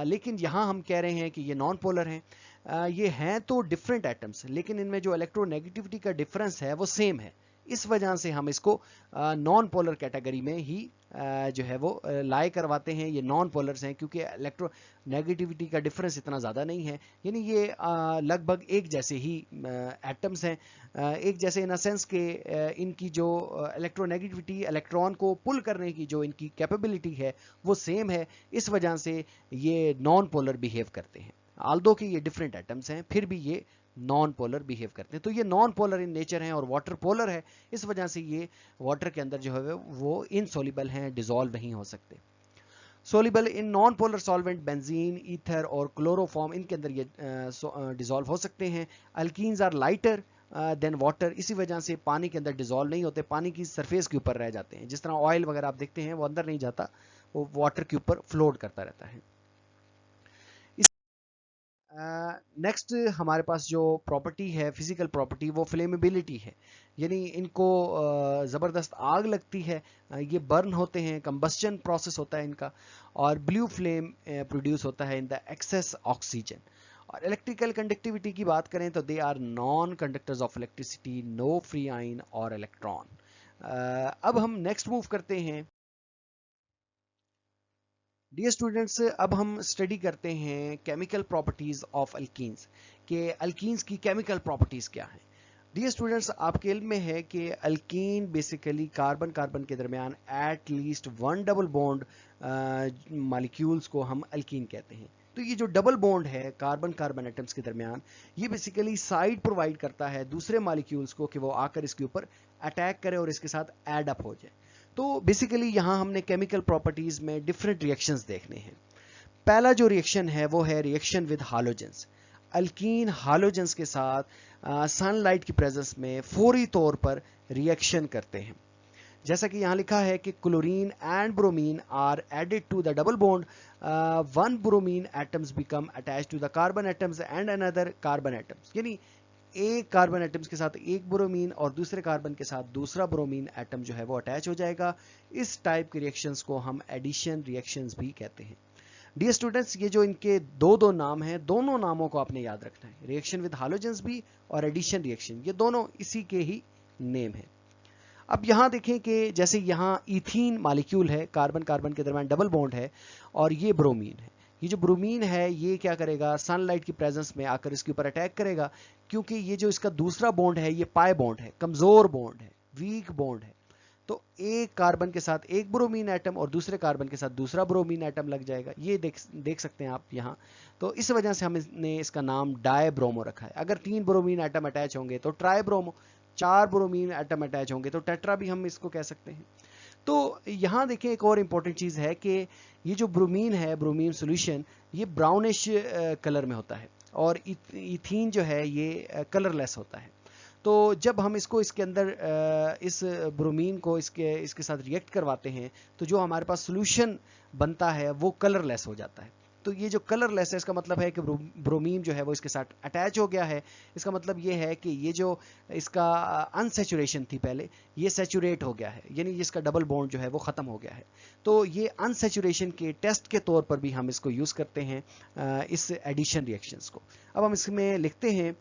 लेकिन यहाँ हम कह रहे हैं कि ये नॉन पोलर हैं। ये हैं तो डिफरेंट एटम्स, लेकिन इनमें जो इलेक्ट्रोनेगेटिविटी का डिफरेंस है वो सेम है, इस वजह से हम इसको नॉन पोलर कैटेगरी में ही जो है वो लाई करवाते हैं। ये नॉन पोलर्स हैं क्योंकि इलेक्ट्रोनेगेटिविटी का डिफरेंस इतना ज़्यादा नहीं है, यानी ये लगभग एक जैसे ही एटम्स हैं, एक जैसे इन अ सेंस के इनकी जो इलेक्ट्रोनेगेटिविटी, इलेक्ट्रॉन को पुल करने की जो इनकी कैपेबिलिटी है वो सेम है, इस वजह से ये नॉन पोलर बिहेव करते हैं। आल्दो कि ये डिफरेंट एटम्स हैं फिर भी ये नॉन पोलर बिहेव करते हैं। तो ये नॉन पोलर इन नेचर हैं और वाटर पोलर है, इस वजह से ये वाटर के अंदर जो है वो इनसॉल्युबल हैं, डिसॉल्व नहीं हो सकते। Soluble in non polar solvent benzene, ether और क्लोरोफॉर्म, इनके अंदर ये डिजोल्व हो सकते हैं। Alkenes are lighter than water, इसी वजह से पानी के अंदर डिजोल्व नहीं होते, पानी की सरफेस के ऊपर रह जाते हैं। जिस तरह ऑयल वगैरह आप देखते हैं वो अंदर नहीं जाता, वो वाटर के ऊपर फ्लोट करता रहता है। नेक्स्ट हमारे पास जो प्रॉपर्टी है, फिजिकल प्रॉपर्टी, वो फ्लेमेबिलिटी है। यानी इनको ज़बरदस्त आग लगती है, ये बर्न होते हैं, कंबस्चन प्रोसेस होता है इनका, और ब्लू फ्लेम प्रोड्यूस होता है इन द एक्सेस ऑक्सीजन। और इलेक्ट्रिकल कंडक्टिविटी की बात करें तो they are non conductors of electricity, no free ion और इलेक्ट्रॉन। अब हम नेक्स्ट मूव करते हैं। डियर स्टूडेंट्स, अब हम स्टडी करते हैं केमिकल प्रॉपर्टीज ऑफ अल्कीन्स, के अल्कीन्स की केमिकल प्रॉपर्टीज क्या हैं। डियर स्टूडेंट्स, आपके इल्म में है कि अल्कीन बेसिकली कार्बन कार्बन के दरमियान at least one double bond molecules को हम अल्कीन कहते हैं। तो ये जो डबल बॉन्ड है कार्बन कार्बन एटम्स के दरमियान, ये बेसिकली साइड प्रोवाइड करता है दूसरे मॉलिक्यूल्स को कि वो आकर इसके ऊपर अटैक करे और इसके साथ एड अप हो जाए। तो बेसिकली यहां हमने केमिकल प्रॉपर्टीज में डिफरेंट रिएक्शंस देखने हैं। पहला जो रिएक्शन है वो है रिएक्शन विद हालोजेंस। अल्कीन हालोजेंस के साथ सनलाइट की प्रेजेंस में फौरी तौर पर रिएक्शन करते हैं। जैसा कि यहां लिखा है कि chlorine and bromine are added to the double bond, one bromine atoms become attached to the carbon atoms and another carbon atoms. यानी एक कार्बन एटम्स के साथ एक ब्रोमीन और दूसरे कार्बन के साथ दूसरा ब्रोमीन एटम जो है वो अटैच हो जाएगा। इस टाइप के रिएक्शंस को हम एडिशन रिएक्शंस भी कहते हैं। डियर स्टूडेंट्स, ये जो इनके दो दो नाम हैं, दोनों नामों को आपने याद रखना है, रिएक्शन विद हालोजेंस भी और एडिशन रिएक्शन, ये दोनों इसी के ही नेम है। अब यहां देखें कि जैसे यहां इथीन मॉलिक्यूल है, कार्बन कार्बन के दरमियान डबल बॉन्ड है, और ये ब्रोमीन है। ये जो ब्रोमीन है ये क्या करेगा, सनलाइट की प्रेजेंस में आकर इसके ऊपर अटैक करेगा, क्योंकि ये जो इसका दूसरा बॉन्ड है ये पाई बॉन्ड है, कमजोर बॉन्ड है, वीक बॉन्ड है। तो एक कार्बन के साथ एक ब्रोमीन एटम और दूसरे कार्बन के साथ दूसरा ब्रोमीन एटम लग जाएगा, ये देख सकते हैं आप यहाँ। तो इस वजह से हमने इसका नाम डाई ब्रोमो रखा है। अगर 3 ब्रोमीन एटम अटैच होंगे तो try bromo, 4 bromine atom attach होंगे तो टेट्रा भी हम इसको कह सकते हैं। तो यहाँ देखें एक और इम्पॉर्टेंट चीज़ है कि ये जो ब्रोमीन है, ब्रोमीन सोल्यूशन, ये ब्राउनिश कलर में होता है, और इथीन जो है ये कलरलेस होता है। तो जब हम इसको इसके अंदर इस ब्रोमीन को इसके साथ रिएक्ट करवाते हैं तो जो हमारे पास सोल्यूशन बनता है वो कलरलेस हो जाता है। तो ये जो कलरलेस है इसका मतलब है कि ब्रोमीन जो है वो इसके साथ अटैच हो गया है। इसका मतलब ये है कि ये जो इसका अनसेचुरेशन थी पहले, ये सेचुरेट हो गया है, यानी इसका डबल बॉन्ड जो है वो ख़त्म हो गया है। तो ये अनसेचुरेशन के टेस्ट के तौर पर भी हम इसको यूज़ करते हैं इस एडिशन रिएक्शंस को। अब हम इसमें लिखते हैं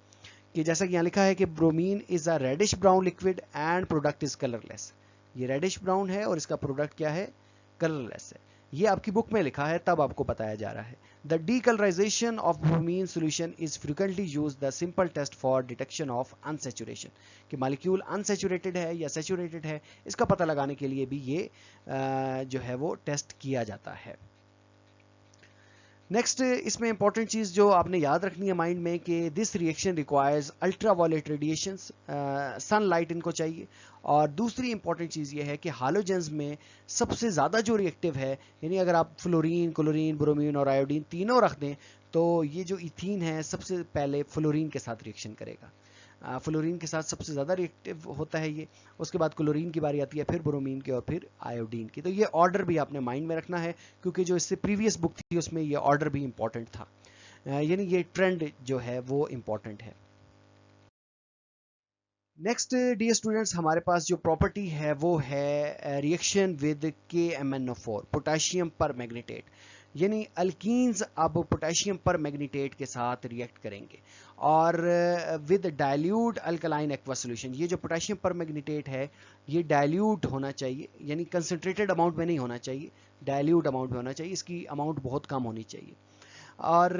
कि जैसा कि यहाँ लिखा है कि bromine is a reddish brown liquid and product is colourless. ये रेडिश ब्राउन है और इसका प्रोडक्ट क्या है, कलरलेस है। ये आपकी बुक में लिखा है, तब आपको बताया जा रहा है। The decolourisation of bromine solution is frequently use the simple test for detection of unsaturation, कि मॉलिक्यूल अनसेचुरेटेड है या सेचुरेटेड है, इसका पता लगाने के लिए भी ये जो है वो टेस्ट किया जाता है। नेक्स्ट इसमें इंपॉर्टेंट चीज़ जो आपने याद रखनी है माइंड में, कि this reaction requires ultra violet radiations, sunlight इनको चाहिए। और दूसरी इंपॉर्टेंट चीज़ ये है कि हालोजेंस में सबसे ज़्यादा जो रिएक्टिव है, यानी अगर आप फ्लोरीन, क्लोरीन, ब्रोमीन और आयोडीन तीनों रख दें तो ये जो इथीन है सबसे पहले फ्लोरीन के साथ रिएक्शन करेगा। फ्लोरीन के साथ सबसे ज़्यादा रिएक्टिव होता है ये, उसके बाद क्लोरीन की बारी आती है, फिर ब्रोमीन की और फिर आयोडीन की। तो ये ऑर्डर भी आपने माइंड में रखना है, क्योंकि जो इससे प्रीवियस बुक थी उसमें ये ऑर्डर भी इंपॉर्टेंट था, यानी ये ट्रेंड जो है वो इंपॉर्टेंट है। नेक्स्ट डियर स्टूडेंट्स, हमारे पास जो प्रॉपर्टी है वो है रिएक्शन विद KMnO4, पोटेशियम पर मैग्नीटेट। यानी अल्कीन्स अब पोटेशियम पर मैग्नीटेट के साथ रिएक्ट करेंगे और with dilute alkaline aqua solution. ये जो पोटेशियम पर मैग्नीटेट है ये डाइल्यूट होना चाहिए, यानी कंसनट्रेटेड अमाउंट में नहीं होना चाहिए, डाइल्यूट अमाउंट में होना चाहिए, इसकी अमाउंट बहुत कम होनी चाहिए। और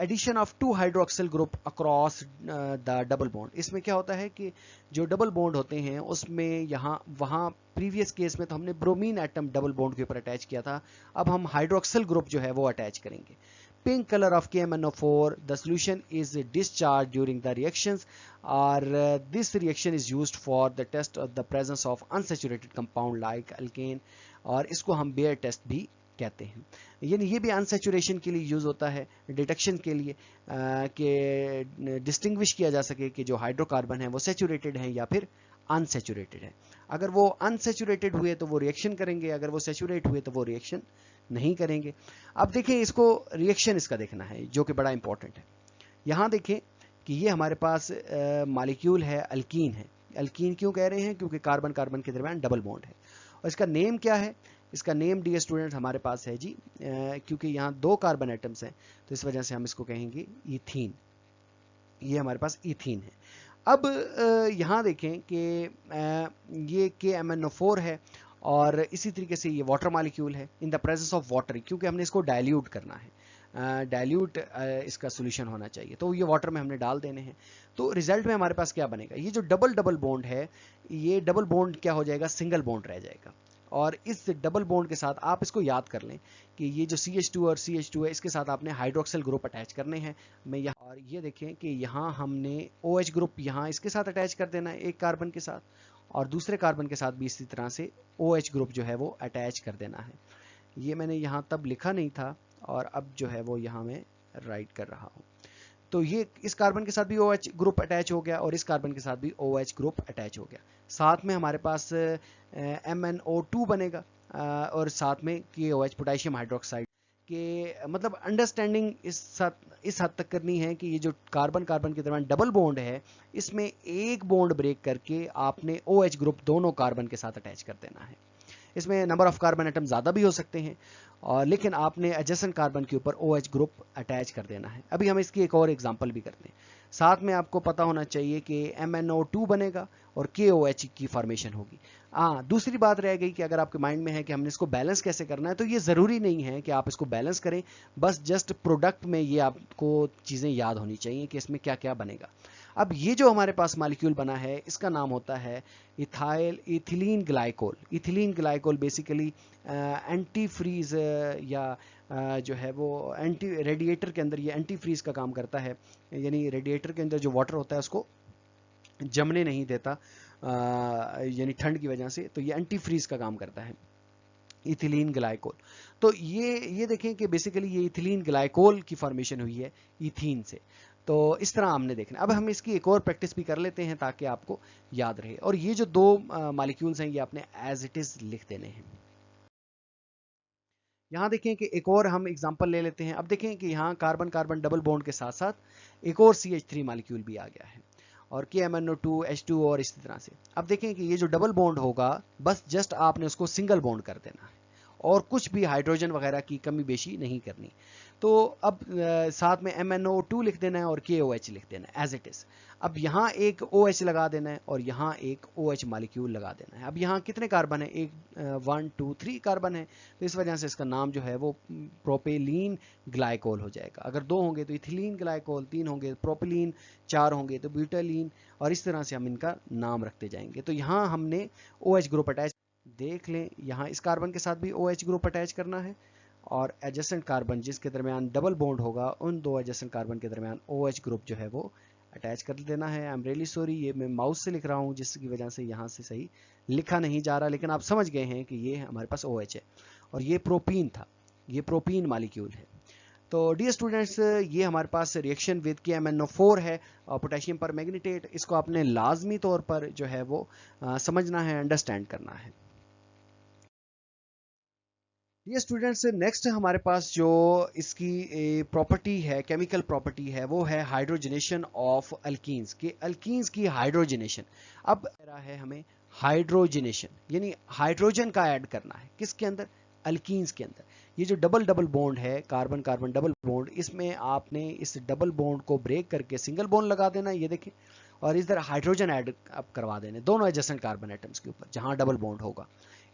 addition of 2 hydroxyl group across the double bond, इसमें क्या होता है कि जो डबल बॉन्ड होते हैं उसमें यहाँ वहाँ प्रीवियस केस में तो हमने ब्रोमीन एटम डबल बॉन्ड के ऊपर अटैच किया था, अब हम हाइड्रोक्सिल ग्रुप जो है वो अटैच करेंगे। Pink colour of KMnO4, the solution is discharge during the reactions, और this reaction is used for the test of the presence of unsaturated compound like alkene, और इसको हम बेयर टेस्ट भी कहते हैं। यानी ये भी अनसैचुरेशन के लिए यूज होता है, डिटेक्शन के लिए, कि डिस्टिंग्विश किया जा सके कि जो हाइड्रोकार्बन है वो सैचुरेटेड है या फिर अनसैचुरेटेड है। अगर वो अनसैचुरेटेड हुए तो वो रिएक्शन करेंगे, अगर वो सैचुरेट हुए तो वो रिएक्शन नहीं करेंगे। अब देखें, इसको रिएक्शन इसका देखना है जो कि बड़ा इंपॉर्टेंट है। यहां देखें कि ये हमारे पास मॉलिक्यूल है, अल्कीन है। अल्कीन क्यों कह रहे हैं? क्योंकि कार्बन कार्बन के दरमियान डबल बॉन्ड है। और इसका नेम क्या है? इसका नेम डियर स्टूडेंट हमारे पास है जी, क्योंकि यहाँ 2 कार्बन एटम्स हैं तो इस वजह से हम इसको कहेंगे ईथीन। ये हमारे पास ईथीन है। अब यहाँ देखें कि ये KMnO4 है और इसी तरीके से ये वाटर मॉलिक्यूल है in the presence of water, क्योंकि हमने इसको डाइल्यूट करना है, डाइल्यूट इसका सोल्यूशन होना चाहिए, तो ये वाटर में हमने डाल देने हैं। तो रिजल्ट में हमारे पास क्या बनेगा? ये जो डबल डबल बॉन्ड है, ये डबल बॉन्ड क्या हो जाएगा? सिंगल बॉन्ड रह जाएगा। और इस डबल बॉन्ड के साथ आप इसको याद कर लें कि ये जो CH2 और CH2 है, इसके साथ आपने हाइड्रोक्सिल ग्रुप अटैच करने हैं। मैं यहाँ, और ये देखें कि यहाँ हमने OH ग्रुप यहाँ इसके साथ अटैच कर देना है एक कार्बन के साथ, और दूसरे कार्बन के साथ भी इसी तरह से OH ग्रुप जो है वो अटैच कर देना है। ये मैंने यहाँ तब लिखा नहीं था और अब जो है वो यहाँ मैं राइट कर रहा हूँ। तो ये इस कार्बन के साथ भी OH ग्रुप अटैच हो गया और इस कार्बन के साथ भी OH ग्रुप अटैच हो गया। साथ में हमारे पास MnO2 बनेगा और साथ में KOH, पोटेशियम हाइड्रोक्साइड के। मतलब अंडरस्टैंडिंग इस हद तक करनी है कि ये जो कार्बन कार्बन के दरमियान डबल बॉन्ड है, इसमें एक बॉन्ड ब्रेक करके आपने OH ग्रुप दोनों कार्बन के साथ अटैच कर देना है। इसमें नंबर ऑफ कार्बन एटम ज़्यादा भी हो सकते हैं, और लेकिन आपने एडजेसेंट कार्बन के ऊपर OH ग्रुप अटैच कर देना है। अभी हम इसकी एक और एग्जांपल भी करते हैं। साथ में आपको पता होना चाहिए कि MnO2 बनेगा और KOH की फॉर्मेशन होगी। दूसरी बात रह गई कि अगर आपके माइंड में है कि हमने इसको बैलेंस कैसे करना है, तो ये ज़रूरी नहीं है कि आप इसको बैलेंस करें, बस जस्ट प्रोडक्ट में ये आपको चीज़ें याद होनी चाहिए कि इसमें क्या क्या बनेगा। अब ये जो हमारे पास मॉलिक्यूल बना है, इसका नाम होता है ethylene glycol. Ethylene glycol basically anti freeze या जो है वो एंटी रेडिएटर के अंदर ये एंटी फ्रीज का काम करता है। यानी रेडिएटर के अंदर जो वाटर होता है उसको जमने नहीं देता, यानी ठंड की वजह से, तो ये एंटी फ्रीज का काम करता है इथिलीन ग्लाइकोल। तो ये देखें कि बेसिकली ये इथिलीन ग्लाइकोल की फॉर्मेशन हुई है इथीन से। तो इस तरह हमने देखना। अब हम इसकी एक और प्रैक्टिस भी कर लेते हैं ताकि आपको याद रहे। और ये जो 2 मॉलिक्यूल्स हैं ये आपने एज इट इज लिख देने हैं। यहाँ देखें कि एक और हम एग्जांपल ले लेते हैं। अब देखें कि यहाँ कार्बन कार्बन डबल बॉन्ड के साथ साथ एक और CH3 मॉलिक्यूल भी आ गया है, और KMnO2 H2 और इसी तरह से। अब देखें कि ये जो डबल बॉन्ड होगा, बस जस्ट आपने उसको सिंगल बॉन्ड कर देना है और कुछ भी हाइड्रोजन वगैरह की कमी बेशी नहीं करनी। तो अब साथ में MnO2 लिख देना है और KOH लिख देना है एज इट इज। अब यहाँ एक OH लगा देना है और यहाँ एक OH मॉलिक्यूल लगा देना है। अब यहाँ कितने कार्बन है? 1 2 3 कार्बन है, तो इस वजह से इसका नाम जो है वो प्रोपेलीन ग्लाइकोल हो जाएगा। अगर 2 होंगे तो इथिलीन ग्लाइकोल, 3 होंगे प्रोपेलीन, 4 होंगे तो ब्यूटालीन, और इस तरह से हम इनका नाम रखते जाएंगे। तो यहाँ हमने OH ग्रुप अटैच, देख लें यहाँ इस कार्बन के साथ भी OH ग्रुप अटैच करना है, और एडजेसेंट कार्बन जिसके दरमियान डबल बॉन्ड होगा, उन 2 एडजेसेंट कार्बन के दरमियान OH ग्रुप जो है वो अटैच कर देना है। आई एम रियली सॉरी, ये मैं माउस से लिख रहा हूँ जिसकी वजह से यहाँ से सही लिखा नहीं जा रहा, लेकिन आप समझ गए हैं कि ये हमारे पास OH है और ये प्रोपीन था, ये प्रोपीन मॉलिक्यूल है। तो डियर स्टूडेंट्स, ये हमारे पास रिएक्शन विद KMnO4 है और पोटेशियम पर मैग्नीटेट। इसको आपने लाजमी तौर पर जो है वो समझना है, अंडरस्टैंड करना है। ये स्टूडेंट्स, नेक्स्ट हमारे पास जो इसकी प्रॉपर्टी है, केमिकल प्रॉपर्टी है, वो है हाइड्रोजनेशन ऑफ अल्कीन्स, के अल्कीन्स की हाइड्रोजनेशन। अब है हमें हाइड्रोजनेशन, यानी हाइड्रोजन का ऐड करना है किसके अंदर? अल्कीन्स के अंदर। ये जो डबल डबल बॉन्ड है, कार्बन कार्बन डबल बॉन्ड, इसमें आपने इस डबल बॉन्ड को ब्रेक करके सिंगल बॉन्ड लगा देना, ये देखें, और इधर हाइड्रोजन ऐड अब करवा देने दोनों एडजेसेंट कार्बन एटम्स के ऊपर जहां डबल बॉन्ड होगा।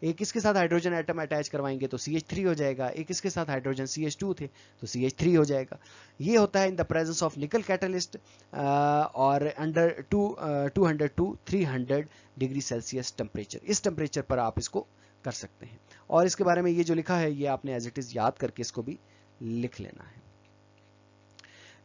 एक इसके साथ हाइड्रोजन एटम अटैच करवाएंगे तो CH3 हो जाएगा, एक इसके साथ हाइड्रोजन CH2 थे तो CH3 हो जाएगा। ये होता है in the presence of nickel catalyst और under 200 to 300 degree Celsius temperature. इस टेम्परेचर पर आप इसको कर सकते हैं, और इसके बारे में ये जो लिखा है ये आपने एज इट इज याद करके इसको भी लिख लेना है।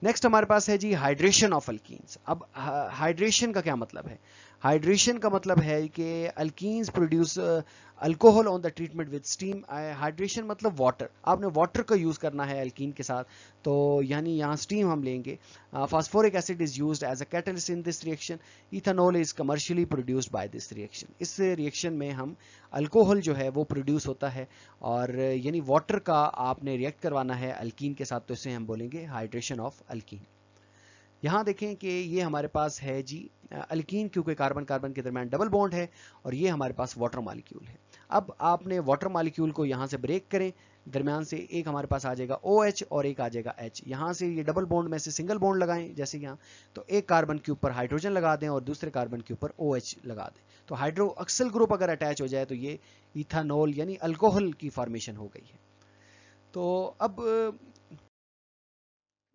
नेक्स्ट हमारे पास है जी हाइड्रेशन ऑफ अल्कीन्स। अब हाइड्रेशन का क्या मतलब है? हाइड्रेशन का मतलब है कि alkenes produce alcohol on the treatment with steam. Hydration मतलब वाटर, आपने वाटर का यूज़ करना है अल्कीन के साथ, तो यानी यहाँ स्टीम हम लेंगे। Phosphoric acid is used as a catalyst in this reaction. Ethanol is commercially produced by this reaction. इस रिएक्शन में हम अल्कोहल जो है वो प्रोड्यूस होता है, और यानी वाटर का आपने रिएक्ट करवाना है अल्कीन के साथ, तो इसे हम बोलेंगे हाइड्रेशन ऑफ अल्कीन। यहाँ देखें कि ये हमारे पास है जी अल्कीन, क्योंकि कार्बन कार्बन के दरमियान डबल बॉन्ड है, और ये हमारे पास वाटर मॉलिक्यूल है। अब आपने वाटर मॉलिक्यूल को यहाँ से ब्रेक करें, दरमियान से एक हमारे पास आ जाएगा OH और एक आ जाएगा H। यहाँ से ये डबल बॉन्ड में से सिंगल बॉन्ड लगाएं, जैसे यहाँ, तो एक कार्बन के ऊपर हाइड्रोजन लगा दें और दूसरे कार्बन के ऊपर OH लगा दें, तो हाइड्रोक्सिल ग्रुप अगर अटैच हो जाए तो ये इथानॉल यानी अल्कोहल की फॉर्मेशन हो गई है। तो अब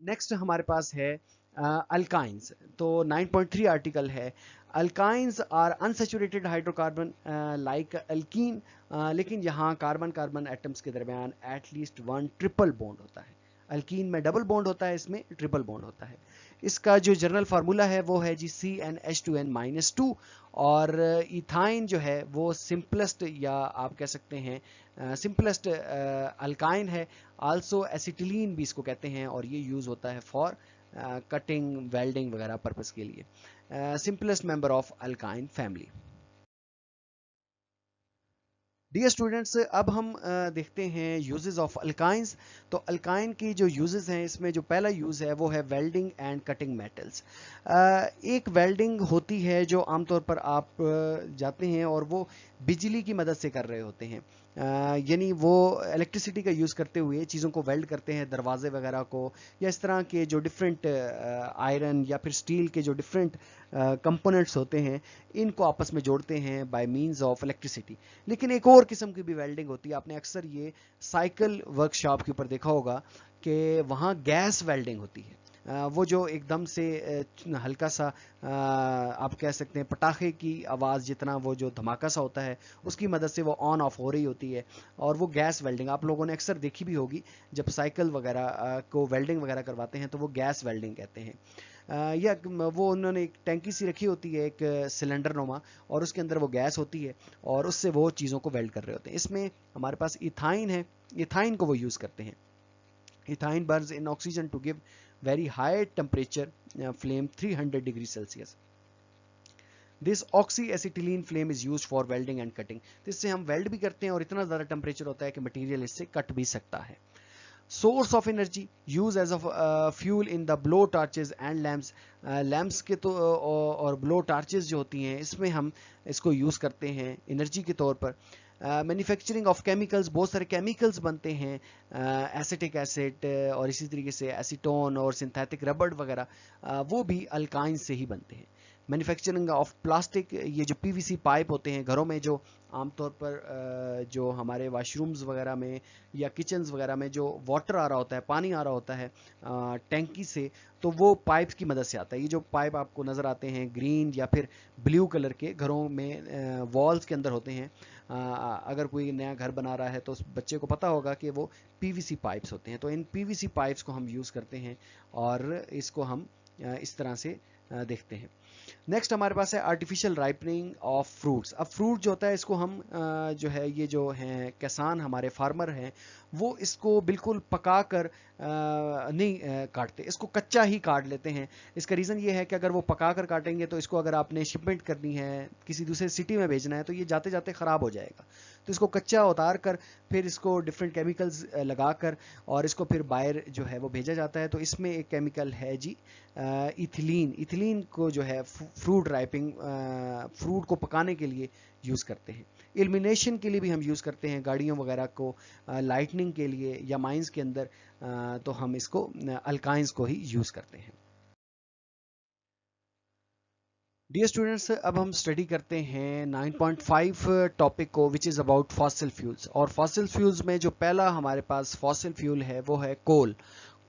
नेक्स्ट हमारे पास है अल्काइंस। तो 9.3 आर्टिकल है, alkynes are unsaturated hydrocarbon like alkene, लेकिन यहाँ कार्बन कार्बन एटम्स के दरमियान एटलीस्ट वन ट्रिपल बॉन्ड होता है। अल्कीन में डबल बॉन्ड होता है, इसमें ट्रिपल बॉन्ड होता है। इसका जो जनरल फार्मूला है वो है जी CnH2n-2, और इथाइन जो है वो सिंपलेस्ट, या आप कह सकते हैं सिंपलेस्ट अल्काइन है। आल्सो एसिटिलीन भी इसको कहते हैं, और ये यूज़ होता है फॉर कटिंग, वेल्डिंग वगैरह पर्पस के लिए। Simplest member of alkyne family. Dear students, अब हम देखते हैं यूजेस ऑफ अल्काइंस। तो अल्काइन की जो यूजेस हैं, इसमें जो पहला यूज है वो है वेल्डिंग एंड कटिंग मेटल्स। एक वेल्डिंग होती है जो आमतौर पर आप जाते हैं और वो बिजली की मदद से कर रहे होते हैं, यानी वो इलेक्ट्रिसिटी का यूज़ करते हुए चीज़ों को वेल्ड करते हैं, दरवाजे वगैरह को, या इस तरह के जो डिफरेंट आयरन या फिर स्टील के जो डिफरेंट कंपोनेंट्स होते हैं, इनको आपस में जोड़ते हैं बाय मींस ऑफ इलेक्ट्रिसिटी। लेकिन एक और किस्म की भी वेल्डिंग होती है, आपने अक्सर ये साइकिल वर्कशॉप के ऊपर देखा होगा कि वहाँ गैस वेल्डिंग होती है। वो जो एकदम से हल्का सा आप कह सकते हैं पटाखे की आवाज़ जितना वो जो धमाका सा होता है, उसकी मदद से वो ऑन ऑफ हो रही होती है, और वो गैस वेल्डिंग आप लोगों ने अक्सर देखी भी होगी। जब साइकिल वगैरह को वेल्डिंग वगैरह करवाते हैं तो वो गैस वेल्डिंग कहते हैं। या वो उन्होंने एक टैंकी सी रखी होती है, एक सिलेंडर नुमा, और उसके अंदर वो गैस होती है, और उससे वो चीज़ों को वेल्ड कर रहे होते हैं। इसमें हमारे पास इथाइन है, इथाइन को वो यूज़ करते हैं। Ethyne burns in oxygen to give very high temperature flame 300 degrees Celsius. This oxyacetylene flame is used for welding and cutting. तो इससे हम वेल्ड भी करते हैं और इतना ज़्यादा टेम्परेचर होता है कि मटेरियल इससे कट भी सकता है। Source of energy use as a fuel in the blow torches and lamps. Lamps के तो और ब्लो टार्चेज जो होती हैं, इसमें हम इसको यूज़ करते हैं एनर्जी के तौर पर। मैन्युफैक्चरिंग ऑफ केमिकल्स, बहुत सारे केमिकल्स बनते हैं, एसिटिक एसिड और इसी तरीके से एसीटोन और सिंथेटिक रबड़ वगैरह, वो भी अल्काइन से ही बनते हैं। मैन्युफैक्चरिंग ऑफ प्लास्टिक, ये जो PVC पाइप होते हैं घरों में, जो आमतौर पर जो हमारे वाशरूम्स वगैरह में या किचन्स वगैरह में जो वाटर आ रहा होता है, पानी आ रहा होता है टैंकी से, तो वो पाइप्स की मदद से आता है। ये जो पाइप आपको नज़र आते हैं ग्रीन या फिर ब्लू कलर के, घरों में वॉल्स के अंदर होते हैं। अगर कोई नया घर बना रहा है तो उस बच्चे को पता होगा कि वो PVC पाइप्स होते हैं। तो इन PVC पाइप्स को हम यूज़ करते हैं और इसको हम इस तरह से देखते हैं। नेक्स्ट हमारे पास है आर्टिफिशियल राइपनिंग ऑफ फ्रूट्स। अब फ्रूट जो होता है इसको हम जो है, ये जो हैं किसान हमारे फार्मर हैं, वो इसको बिल्कुल पका कर नहीं काटते, इसको कच्चा ही काट लेते हैं। इसका रीज़न ये है कि अगर वो पका कर काटेंगे तो इसको अगर आपने शिपमेंट करनी है, किसी दूसरे सिटी में भेजना है, तो ये जाते जाते ख़राब हो जाएगा। तो इसको कच्चा उतार कर फिर इसको डिफरेंट केमिकल्स लगा कर और इसको फिर बाहर जो है वो भेजा जाता है। तो इसमें एक केमिकल है जी इथिलीन। इथिलीन को जो है फ्रूट राइपिंग, फ्रूट को पकाने के लिए यूज़ करते हैं। इल्यूमिनेशन के लिए भी हम यूज़ करते हैं, गाड़ियों वगैरह को लाइटनिंग के लिए या माइंस के अंदर, तो हम इसको अल्काइंस को ही यूज़ करते हैं। डियर स्टूडेंट्स, अब हम स्टडी करते हैं 9.5 टॉपिक को, which is about fossil fuels. और फॉसिल फ्यूल्स में जो पहला हमारे पास फॉसिल फ्यूल है वो है कोल।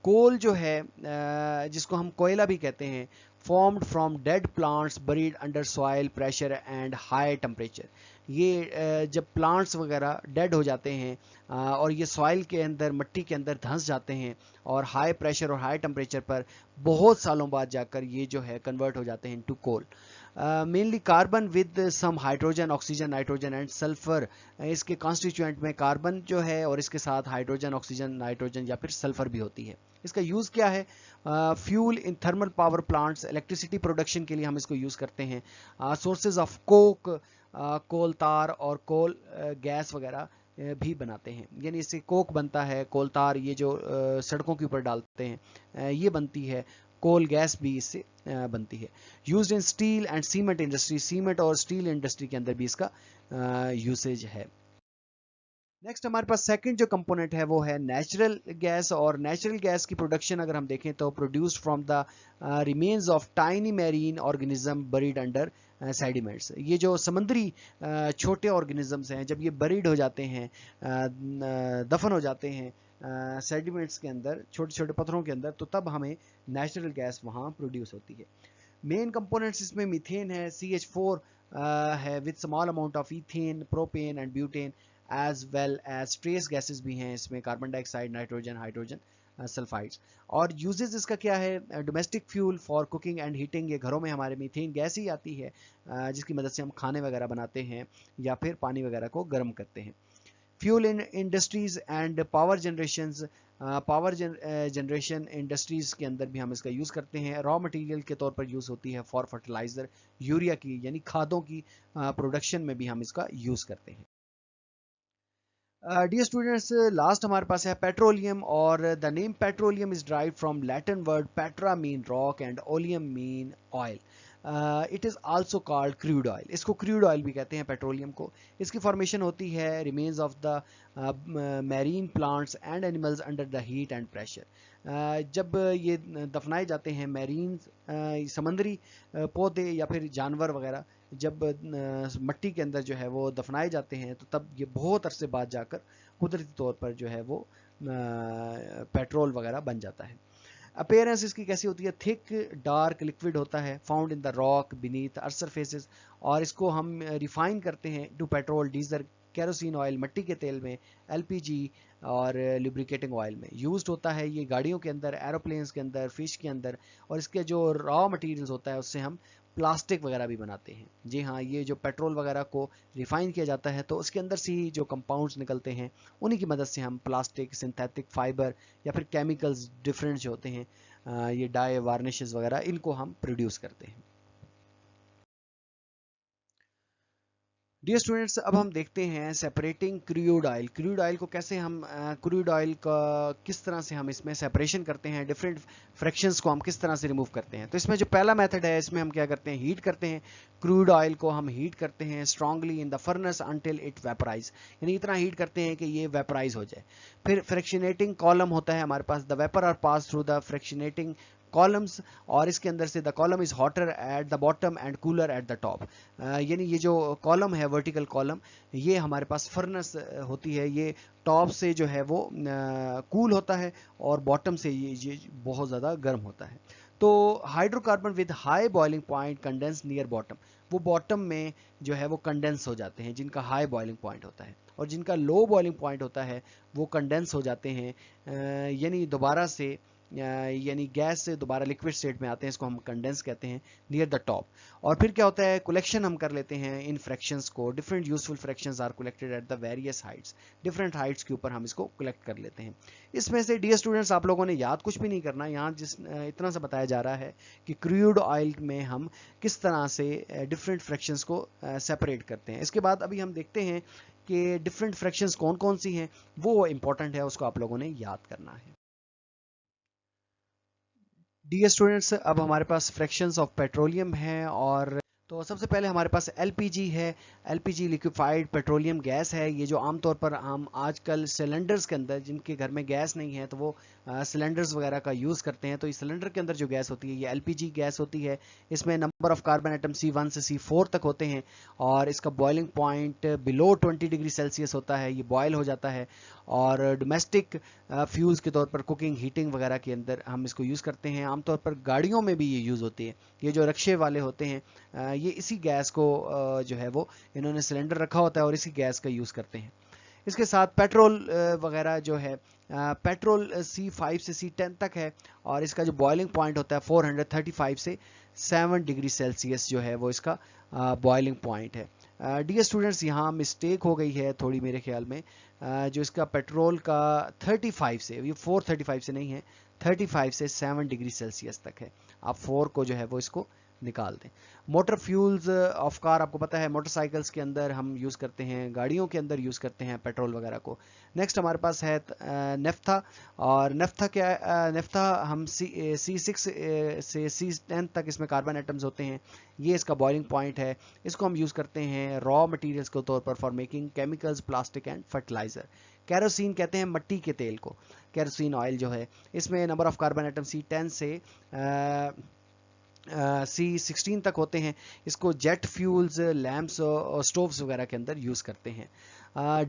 कोल जो है जिसको हम कोयला भी कहते हैं, formed from dead plants buried under soil pressure and high temperature. ये जब प्लांट्स वगैरह डेड हो जाते हैं और ये सॉइल के अंदर, मिट्टी के अंदर धंस जाते हैं और हाई प्रेशर और हाई टेम्परेचर पर बहुत सालों बाद जाकर ये जो है कन्वर्ट हो जाते हैं into coal. Mainly carbon with some hydrogen, oxygen, nitrogen and sulphur. इसके कॉन्स्टिट्यूएंट में कार्बन जो है और इसके साथ हाइड्रोजन, ऑक्सीजन, नाइट्रोजन या फिर सल्फर भी होती है। इसका यूज़ क्या है? Fuel in thermal power plants, electricity production के लिए हम इसको यूज़ करते हैं। सोर्सेज ऑफ कोक, कोल तार और कोल गैस वगैरह भी बनाते हैं। यानी इससे कोक बनता है, कोल तार ये जो सड़कों के ऊपर डालते हैं ये बनती है, कोल गैस भी इससे बनती है। Used in steel and cement industry, cement और स्टील इंडस्ट्री के अंदर भी इसका यूसेज है। नेक्स्ट हमारे पास सेकंड जो कंपोनेंट है वो है नेचुरल गैस। और नेचुरल गैस की प्रोडक्शन अगर हम देखें तो produced from the remains of tiny marine organism buried under sediments. ये जो समुद्री छोटे ऑर्गेनिजम्स हैं, जब ये बरीड हो जाते हैं, दफन हो जाते हैं सेडिमेंट्स के अंदर, छोटे छोटे पत्थरों के अंदर, तो तब हमें नेचुरल गैस वहाँ प्रोड्यूस होती है। मेन कंपोनेंट्स इसमें मीथेन है, CH4 है with small amount of ethane, propane and butane, as well as trace gases भी हैं इसमें, carbon dioxide, nitrogen, hydrogen sulphides. और यूजेस इसका क्या है? Domestic fuel for cooking and heating. ये घरों में हमारे मीथेन गैस ही आती है जिसकी मदद से हम खाने वगैरह बनाते हैं या फिर पानी वगैरह को गर्म करते हैं। Fuel in industries and power generation, power generation industries के अंदर भी हम इसका यूज़ करते हैं। रॉ मटेरियल के तौर पर यूज़ होती है फॉर फर्टिलाइजर, यूरिया की यानी खादों की प्रोडक्शन में भी हम इसका यूज़ करते हैं। डियर स्टूडेंट्स, लास्ट हमारे पास है पेट्रोलियम। और the name petroleum is drive from Latin word Petra mean rock and oleum mean oil. It is also called crude oil. इसको क्रूड ऑयल भी कहते हैं पेट्रोलियम को। इसकी फॉर्मेशन होती है remains of the marine plants and animals under the heat and pressure. जब ये दफनाए जाते हैं मैरीन समंदरी पौधे या फिर जानवर वगैरह जब मट्टी के अंदर जो है वो दफनाए जाते हैं, तो तब ये बहुत अरसे बाद जाकर कुदरती तौर पर जो है वो पेट्रोल वगैरह बन जाता है। अपीयरेंस इसकी कैसी होती है? थिक डार्क लिक्विड होता है, found in the rock beneath earth surfaces. और इसको हम रिफाइन करते हैं to petrol, diesel, kerosene oil, मट्टी के तेल में, LPG और लुब्रिकेटिंग ऑयल में यूज्ड होता है। ये गाड़ियों के अंदर, एरोप्लेन्स के अंदर, फिश के अंदर। और इसके जो रॉ मटेरियल्स होता है उससे हम प्लास्टिक वगैरह भी बनाते हैं। जी हाँ, ये जो पेट्रोल वगैरह को रिफाइन किया जाता है तो उसके अंदर से ही जो कंपाउंड्स निकलते हैं उन्हीं की मदद से हम प्लास्टिक, सिंथेटिक फाइबर या फिर केमिकल्स डिफरेंट जो होते हैं, ये डाई, वार्निशेस वगैरह, इनको हम प्रोड्यूस करते हैं। डियर स्टूडेंट्स, अब हम देखते हैं separating crude oil. Crude oil को कैसे हम क्रूड ऑयल का किस तरह से हम इसमें सेपरेशन करते हैं, डिफरेंट फ्रैक्शंस को हम किस तरह से रिमूव करते हैं। तो इसमें जो पहला मेथड है, इसमें हम क्या करते हैं? हीट करते हैं। क्रूड ऑयल को हम हीट करते हैं strongly in the furnace until it vaporise, यानी इतना हीट करते हैं कि ये वेपराइज हो जाए। फिर फ्रैक्शनेटिंग कॉलम होता है हमारे पास। The vapour are pass through the fractionating columns, और इसके अंदर से the column is hotter at the bottom and cooler at the top. यानी ये जो कॉलम है, वर्टिकल कॉलम, ये हमारे पास फर्नेस होती है। ये टॉप से जो है वो कूल होता है और बॉटम से ये बहुत ज़्यादा गर्म होता है। तो hydrocarbon with high boiling point condense near bottom, वो बॉटम में जो है वो कंडेंस हो जाते हैं जिनका हाई बॉइलिंग पॉइंट होता है, और जिनका लो बॉइलिंग पॉइंट होता है वो कंडेंस हो जाते हैं, यानी दोबारा से यानी गैस से दोबारा लिक्विड स्टेट में आते हैं। इसको हम कंडेंस कहते हैं नियर द टॉप। और फिर क्या होता है? कलेक्शन हम कर लेते हैं इन फ्रैक्शंस को। Different useful fractions are collected at the various heights, different heights के ऊपर हम इसको कलेक्ट कर लेते हैं। इसमें से डियर स्टूडेंट्स, आप लोगों ने याद कुछ भी नहीं करना, यहाँ जिस इतना सा बताया जा रहा है कि क्रूड ऑयल में हम किस तरह से डिफरेंट फ्रैक्शंस को सेपरेट करते हैं। इसके बाद अभी हम देखते हैं कि डिफरेंट फ्रैक्शंस कौन कौन सी हैं, वो इंपॉर्टेंट है, उसको आप लोगों ने याद करना है। डियर स्टूडेंट्स, अब हमारे पास फ्रैक्शंस ऑफ पेट्रोलियम है। और तो सबसे पहले हमारे पास LPG है। LPG लिक्विफाइड पेट्रोलियम गैस है। ये जो आमतौर पर हम आजकल सिलेंडर्स के अंदर, जिनके घर में गैस नहीं है तो वो सिलेंडर्स वगैरह का यूज़ करते हैं, तो इस सिलेंडर के अंदर जो गैस होती है ये LPG गैस होती है। इसमें number of carbon atom C1 से C4 तक होते हैं, और इसका boiling point below 20 degree Celsius होता है। ये बॉयल हो जाता है, और डोमेस्टिक फ्यूल्स के तौर पर कुकिंग, हीटिंग वगैरह के अंदर हम इसको यूज़ करते हैं। आमतौर पर गाड़ियों में भी ये यूज़ होती है। ये जो रक्शे वाले होते हैं, ये इसी गैस को जो है वो इन्होंने सिलेंडर रखा होता है और इसी गैस का यूज़ करते हैं। इसके साथ पेट्रोल वगैरह जो है, पेट्रोल C5 से C10 तक है, और इसका जो बॉइलिंग पॉइंट होता है 435 से 7 डिग्री सेल्सियस जो है वो इसका बॉइलिंग पॉइंट है। डियर स्टूडेंट्स, यहाँ मिस्टेक हो गई है थोड़ी मेरे ख्याल में। जो इसका पेट्रोल का 35 से, ये 435 से नहीं है, 35 से 7 डिग्री सेल्सियस तक है। आप 4 को जो है वो इसको निकाल दें। मोटर फ्यूल्स ऑफ कार, आपको पता है मोटरसाइकिल्स के अंदर हम यूज़ करते हैं, गाड़ियों के अंदर यूज़ करते हैं पेट्रोल वगैरह को। नेक्स्ट हमारे पास है नेफ्था, और नेफ्था क्या है? नेफ्था हम C6 से C10 तक इसमें कार्बन एटम्स होते हैं, ये इसका बॉइलिंग पॉइंट है। इसको हम यूज़ करते हैं रॉ मटेरियल्स के तौर पर for making chemicals, plastic and fertiliser. Kerosene कहते हैं मट्टी के तेल को, कैरोसिन ऑयल जो है, इसमें number of carbon atom C10 से C16 तक होते हैं। इसको जेट फ्यूल्स, लैम्प्स और स्टोव्स वगैरह के अंदर यूज़ करते हैं।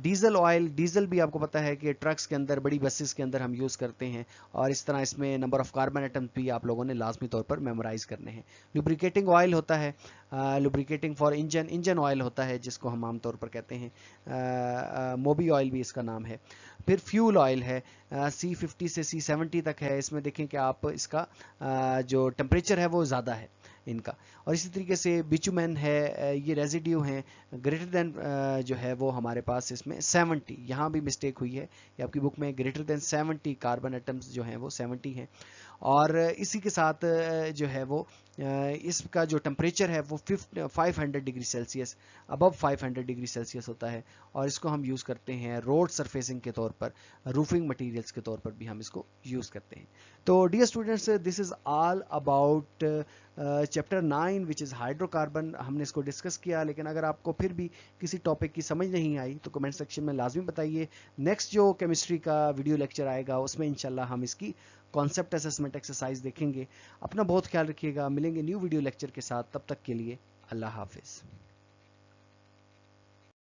डीजल ऑयल, डीजल भी आपको पता है कि ट्रक्स के अंदर, बड़ी बसेस के अंदर हम यूज़ करते हैं, और इस तरह इसमें नंबर ऑफ कार्बन एटम्स भी आप लोगों ने लाजमी तौर पर मेमोराइज करने हैं। लुब्रिकेटिंग ऑयल होता है, lubricating for engine, engine oil होता है जिसको हम आमतौर पर कहते हैं, मोबी ऑयल भी इसका नाम है। फिर फ्यूल ऑयल है, C50 से C70 तक है। इसमें देखें कि आप इसका जो टेम्परेचर है वो ज़्यादा है इनका। और इसी तरीके से बिचुमेन है, ये रेजिड्यू हैं ग्रेटर देन जो है वो हमारे पास इसमें 70, यहाँ भी मिस्टेक हुई है, ये आपकी बुक में ग्रेटर देन 70 कार्बन एटम्स जो हैं वो 70 हैं। और इसी के साथ जो है वो इसका जो टेम्परेचर है वो 500 degree Celsius, above 500 degree Celsius होता है, और इसको हम यूज़ करते हैं रोड सरफेसिंग के तौर पर, रूफिंग मटेरियल्स के तौर पर भी हम इसको यूज़ करते हैं। तो dear students, this is all about chapter 9 which is hydrocarbon. हमने इसको डिस्कस किया, लेकिन अगर आपको फिर भी किसी टॉपिक की समझ नहीं आई तो कमेंट सेक्शन में लाजमी बताइए। नेक्स्ट जो केमिस्ट्री का वीडियो लेक्चर आएगा उसमें इंशाल्लाह हम इसकी कॉन्सेप्ट असेसमेंट एक्सरसाइज देखेंगे। अपना बहुत ख्याल रखिएगा, मिलेंगे न्यू वीडियो लेक्चर के साथ, तब तक के लिए अल्लाह हाफिज़।